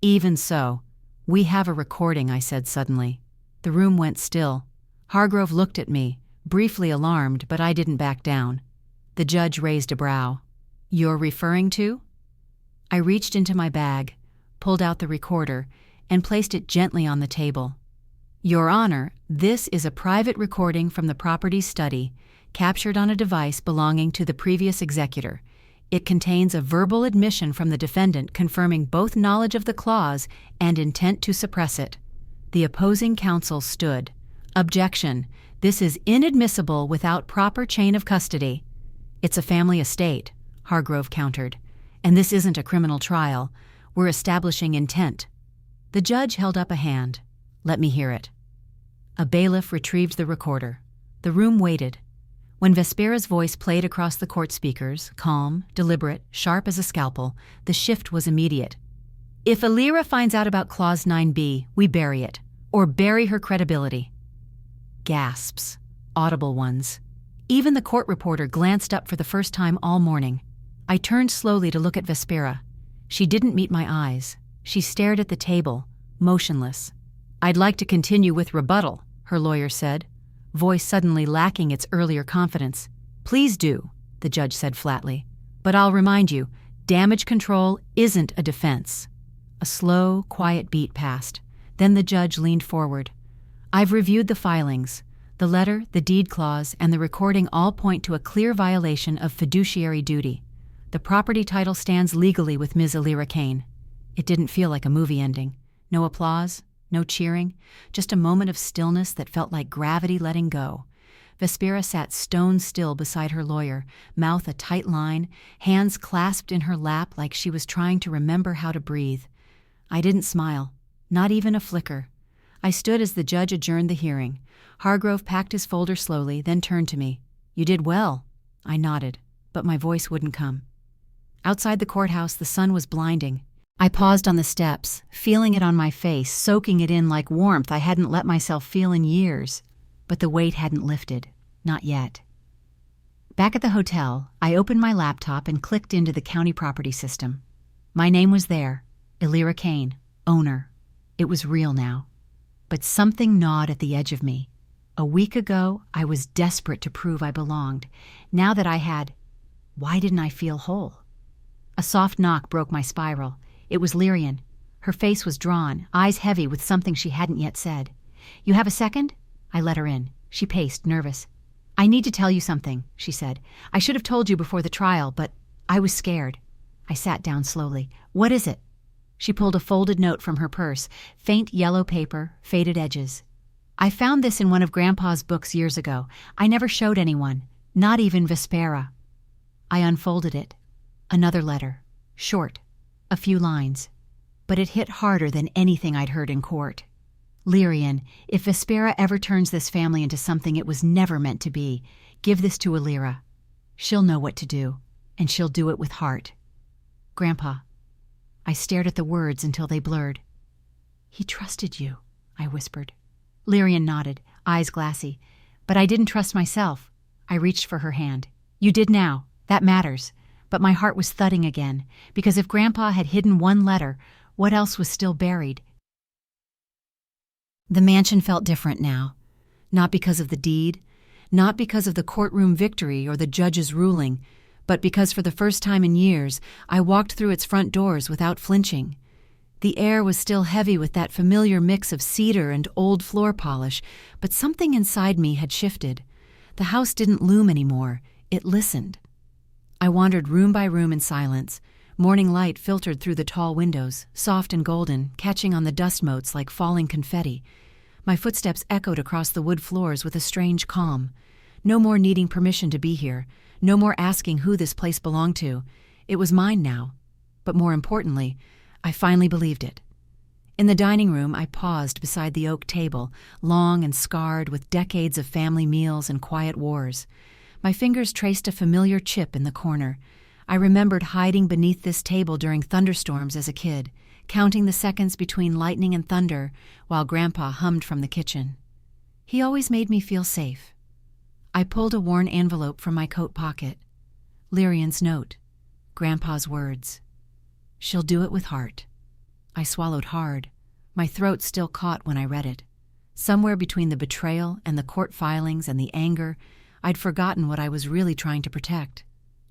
Even so, we have a recording, I said suddenly. The room went still. Hargrove looked at me, briefly alarmed, but I didn't back down. The judge raised a brow. You're referring to? I reached into my bag, pulled out the recorder, and placed it gently on the table. Your Honor, this is a private recording from the property study, captured on a device belonging to the previous executor. It contains a verbal admission from the defendant confirming both knowledge of the clause and intent to suppress it. The opposing counsel stood. Objection. This is inadmissible without proper chain of custody. It's a family estate, Hargrove countered. And this isn't a criminal trial. We're establishing intent." The judge held up a hand. "Let me hear it." A bailiff retrieved the recorder. The room waited. When Vespera's voice played across the court speakers, calm, deliberate, sharp as a scalpel, the shift was immediate. "If Elyra finds out about Clause 9b, we bury it, or bury her credibility." Gasps, audible ones. Even the court reporter glanced up for the first time all morning. I turned slowly to look at Vespera. She didn't meet my eyes. She stared at the table, motionless. "I'd like to continue with rebuttal," her lawyer said, voice suddenly lacking its earlier confidence. "Please do," the judge said flatly. "But I'll remind you, damage control isn't a defense." A slow, quiet beat passed. Then the judge leaned forward. "I've reviewed the filings. The letter, the deed clause, and the recording all point to a clear violation of fiduciary duty. The property title stands legally with Ms. Elyra Kane." It didn't feel like a movie ending. No applause, no cheering, just a moment of stillness that felt like gravity letting go. Vespera sat stone still beside her lawyer, mouth a tight line, hands clasped in her lap like she was trying to remember how to breathe. I didn't smile, not even a flicker. I stood as the judge adjourned the hearing. Hargrove packed his folder slowly, then turned to me. "You did well." I nodded, but my voice wouldn't come. Outside the courthouse, the sun was blinding. I paused on the steps, feeling it on my face, soaking it in like warmth I hadn't let myself feel in years. But the weight hadn't lifted. Not yet. Back at the hotel, I opened my laptop and clicked into the county property system. My name was there, Elyra Kane, owner. It was real now. But something gnawed at the edge of me. A week ago, I was desperate to prove I belonged. Now that I had, why didn't I feel whole? A soft knock broke my spiral. It was Lyrian. Her face was drawn, eyes heavy with something she hadn't yet said. "You have a second?" I let her in. She paced, nervous. "I need to tell you something," she said. "I should have told you before the trial, but I was scared." I sat down slowly. "What is it?" She pulled a folded note from her purse, faint yellow paper, faded edges. "I found this in one of Grandpa's books years ago. I never showed anyone, not even Vespera." I unfolded it. Another letter. Short. A few lines. But it hit harder than anything I'd heard in court. "Lyrian, if Vespera ever turns this family into something it was never meant to be, give this to Elyra. She'll know what to do, and she'll do it with heart. Grandpa." I stared at the words until they blurred. "He trusted you," I whispered. Lyrian nodded, eyes glassy. "But I didn't trust myself." I reached for her hand. "You did now. That matters." But my heart was thudding again, because if Grandpa had hidden one letter, what else was still buried? The mansion felt different now. Not because of the deed, not because of the courtroom victory or the judge's ruling, but because for the first time in years, I walked through its front doors without flinching. The air was still heavy with that familiar mix of cedar and old floor polish, but something inside me had shifted. The house didn't loom anymore, it listened. I wandered room by room in silence. Morning light filtered through the tall windows, soft and golden, catching on the dust motes like falling confetti. My footsteps echoed across the wood floors with a strange calm. No more needing permission to be here. No more asking who this place belonged to. It was mine now. But more importantly, I finally believed it. In the dining room, I paused beside the oak table, long and scarred with decades of family meals and quiet wars. My fingers traced a familiar chip in the corner. I remembered hiding beneath this table during thunderstorms as a kid, counting the seconds between lightning and thunder while Grandpa hummed from the kitchen. He always made me feel safe. I pulled a worn envelope from my coat pocket. Lyrian's note. Grandpa's words. "She'll do it with heart." I swallowed hard. My throat still caught when I read it. Somewhere between the betrayal and the court filings and the anger, I'd forgotten what I was really trying to protect.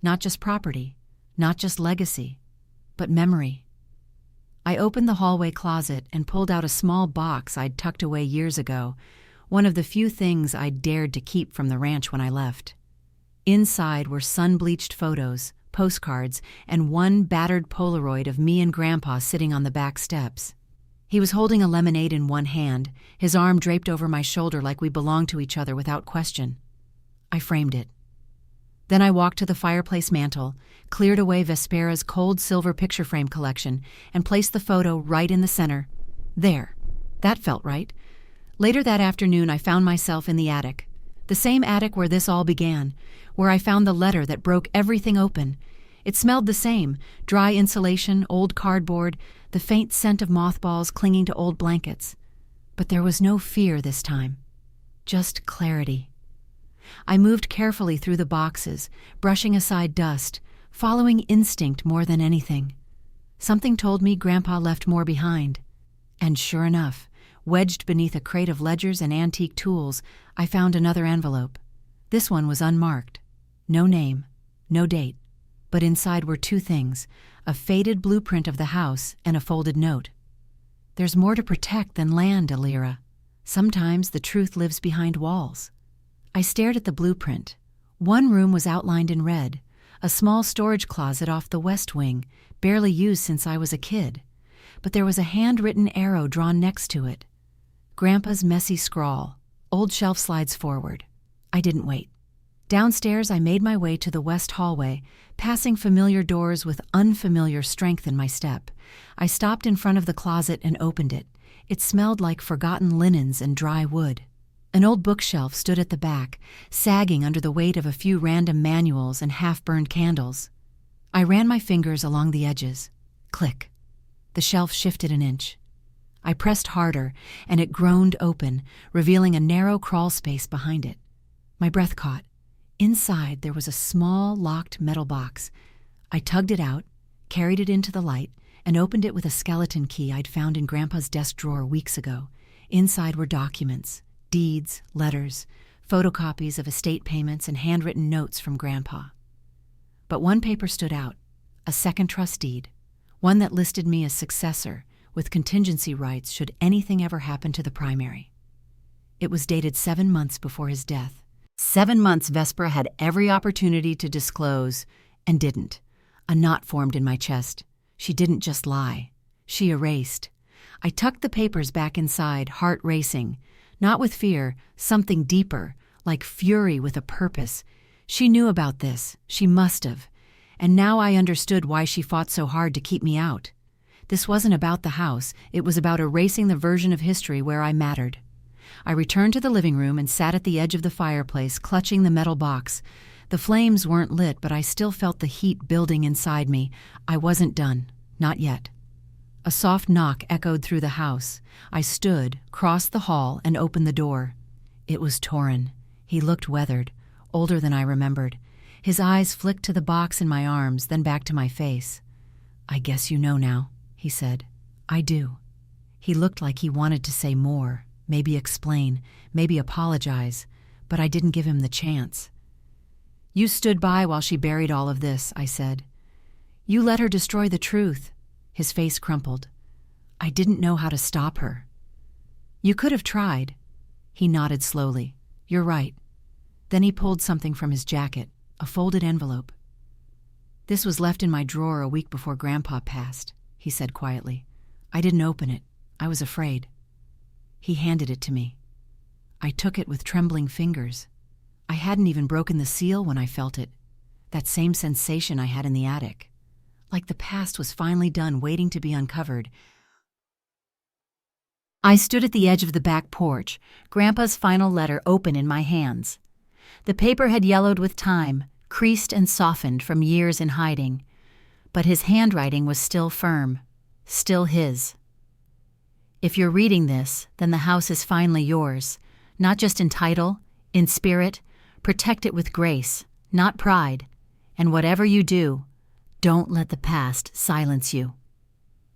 Not just property, not just legacy, but memory. I opened the hallway closet and pulled out a small box I'd tucked away years ago, one of the few things I'd dared to keep from the ranch when I left. Inside were sun-bleached photos, postcards, and one battered Polaroid of me and Grandpa sitting on the back steps. He was holding a lemonade in one hand, his arm draped over my shoulder like we belonged to each other without question. I framed it. Then I walked to the fireplace mantel, cleared away Vespera's cold silver picture frame collection, and placed the photo right in the center. There. That felt right. Later that afternoon, I found myself in the attic. The same attic where this all began, where I found the letter that broke everything open. It smelled the same: dry insulation, old cardboard, the faint scent of mothballs clinging to old blankets. But there was no fear this time. Just clarity. I moved carefully through the boxes, brushing aside dust, following instinct more than anything. Something told me Grandpa left more behind. And sure enough, wedged beneath a crate of ledgers and antique tools, I found another envelope. This one was unmarked. No name, no date. But inside were two things: a faded blueprint of the house and a folded note. There's more to protect than land, Elyra. Sometimes the truth lives behind walls. I stared at the blueprint. One room was outlined in red, a small storage closet off the west wing, barely used since I was a kid. But there was a handwritten arrow drawn next to it. Grandpa's messy scrawl, old shelf slides forward. I didn't wait. Downstairs, I made my way to the west hallway, passing familiar doors with unfamiliar strength in my step. I stopped in front of the closet and opened it. It smelled like forgotten linens and dry wood. An old bookshelf stood at the back, sagging under the weight of a few random manuals and half-burned candles. I ran my fingers along the edges. Click. The shelf shifted an inch. I pressed harder, and it groaned open, revealing a narrow crawl space behind it. My breath caught. Inside, there was a small, locked metal box. I tugged it out, carried it into the light, and opened it with a skeleton key I'd found in Grandpa's desk drawer weeks ago. Inside were documents, deeds, letters, photocopies of estate payments, and handwritten notes from Grandpa. But one paper stood out, a second trust deed, one that listed me as successor, with contingency rights should anything ever happen to the primary. It was dated 7 months before his death. 7 months Vespera had every opportunity to disclose, and didn't. A knot formed in my chest. She didn't just lie. She erased. I tucked the papers back inside, heart racing. Not with fear, something deeper, like fury with a purpose. She knew about this. She must have. And now I understood why she fought so hard to keep me out. This wasn't about the house. It was about erasing the version of history where I mattered. I returned to the living room and sat at the edge of the fireplace, clutching the metal box. The flames weren't lit, but I still felt the heat building inside me. I wasn't done. Not yet. A soft knock echoed through the house. I stood, crossed the hall, and opened the door. It was Torin. He looked weathered, older than I remembered. His eyes flicked to the box in my arms, then back to my face. "I guess you know now," he said. "I do." He looked like he wanted to say more, maybe explain, maybe apologize, but I didn't give him the chance. "You stood by while she buried all of this," I said. "You let her destroy the truth." His face crumpled. "I didn't know how to stop her." "You could have tried." He nodded slowly. "You're right." Then he pulled something from his jacket, a folded envelope. "This was left in my drawer a week before Grandpa passed," he said quietly. "I didn't open it. I was afraid." He handed it to me. I took it with trembling fingers. I hadn't even broken the seal when I felt it. That same sensation I had in the attic. Like the past was finally done, waiting to be uncovered. I stood at the edge of the back porch, Grandpa's final letter open in my hands. The paper had yellowed with time, creased and softened from years in hiding. But his handwriting was still firm, still his. "If you're reading this, then the house is finally yours, not just in title, in spirit. Protect it with grace, not pride. And whatever you do, don't let the past silence you."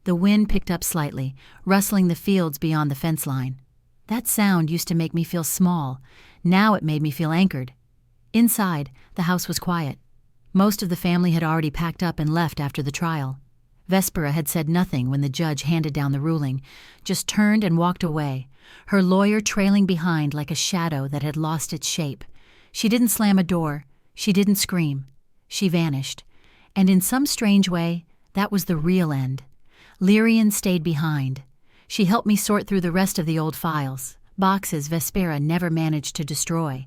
The wind picked up slightly, rustling the fields beyond the fence line. That sound used to make me feel small. Now it made me feel anchored. Inside, the house was quiet. Most of the family had already packed up and left after the trial. Vespera had said nothing when the judge handed down the ruling, just turned and walked away, her lawyer trailing behind like a shadow that had lost its shape. She didn't slam a door. She didn't scream. She vanished. And in some strange way, that was the real end. Lyrian stayed behind. She helped me sort through the rest of the old files, boxes Vespera never managed to destroy.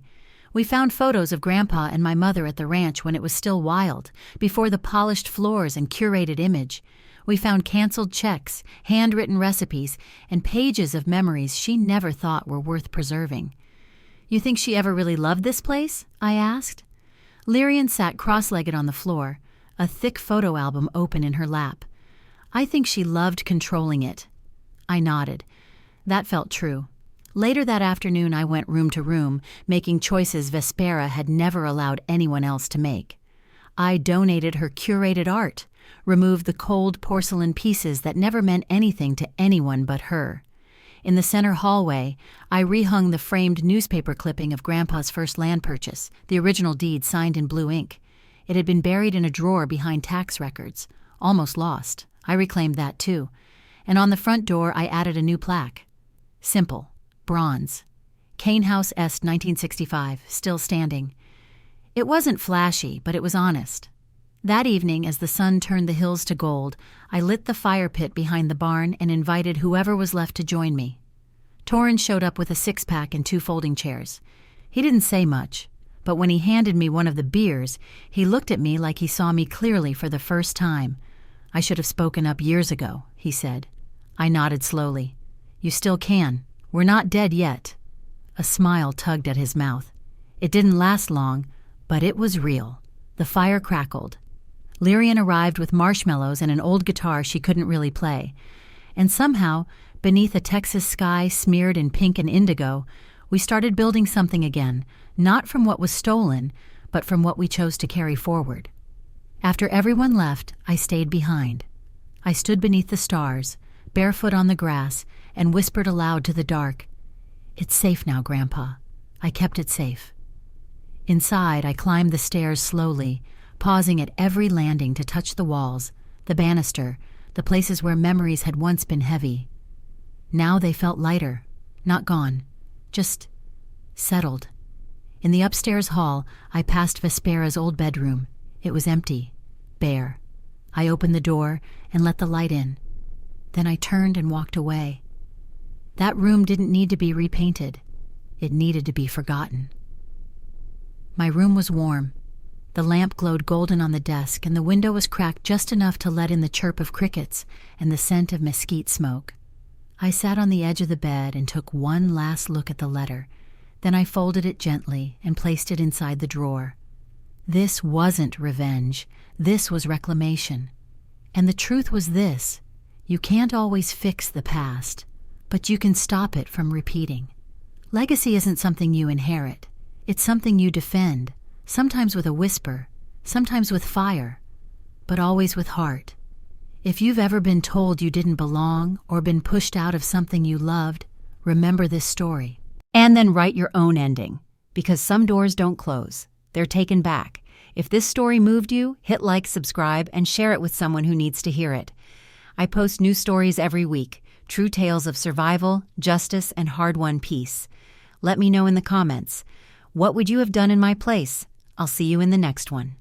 We found photos of Grandpa and my mother at the ranch when it was still wild, before the polished floors and curated image. We found canceled checks, handwritten recipes, and pages of memories she never thought were worth preserving. "You think she ever really loved this place?" I asked. Lyrian sat cross-legged on the floor, a thick photo album open in her lap. "I think she loved controlling it." I nodded. That felt true. Later that afternoon, I went room to room, making choices Vespera had never allowed anyone else to make. I donated her curated art, removed the cold porcelain pieces that never meant anything to anyone but her. In the center hallway, I rehung the framed newspaper clipping of Grandpa's first land purchase, the original deed signed in blue ink. It had been buried in a drawer behind tax records, almost lost. I reclaimed that too. And on the front door, I added a new plaque. Simple, bronze. Kane House Est 1965, still standing. It wasn't flashy, but it was honest. That evening, as the sun turned the hills to gold, I lit the fire pit behind the barn and invited whoever was left to join me. Torrin showed up with a six-pack and 2 folding chairs. He didn't say much, but when he handed me one of the beers, he looked at me like he saw me clearly for the first time. "I should have spoken up years ago," he said. I nodded slowly. "You still can. We're not dead yet." A smile tugged at his mouth. It didn't last long, but it was real. The fire crackled. Lyrian arrived with marshmallows and an old guitar she couldn't really play. And somehow, beneath a Texas sky smeared in pink and indigo, we started building something again, not from what was stolen, but from what we chose to carry forward. After everyone left, I stayed behind. I stood beneath the stars, barefoot on the grass, and whispered aloud to the dark, "It's safe now, Grandpa." I kept it safe. Inside, I climbed the stairs slowly, pausing at every landing to touch the walls, the banister, the places where memories had once been heavy. Now they felt lighter, not gone, just settled. In the upstairs hall, I passed Vespera's old bedroom. It was empty, bare. I opened the door and let the light in. Then I turned and walked away. That room didn't need to be repainted. It needed to be forgotten. My room was warm. The lamp glowed golden on the desk, and the window was cracked just enough to let in the chirp of crickets and the scent of mesquite smoke. I sat on the edge of the bed and took one last look at the letter. Then I folded it gently and placed it inside the drawer. This wasn't revenge. This was reclamation. And the truth was this: you can't always fix the past, but you can stop it from repeating. Legacy isn't something you inherit. It's something you defend, sometimes with a whisper, sometimes with fire, but always with heart. If you've ever been told you didn't belong or been pushed out of something you loved, remember this story. And then write your own ending, because some doors don't close. They're taken back. If this story moved you, hit like, subscribe, and share it with someone who needs to hear it. I post new stories every week, true tales of survival, justice, and hard-won peace. Let me know in the comments. What would you have done in my place? I'll see you in the next one.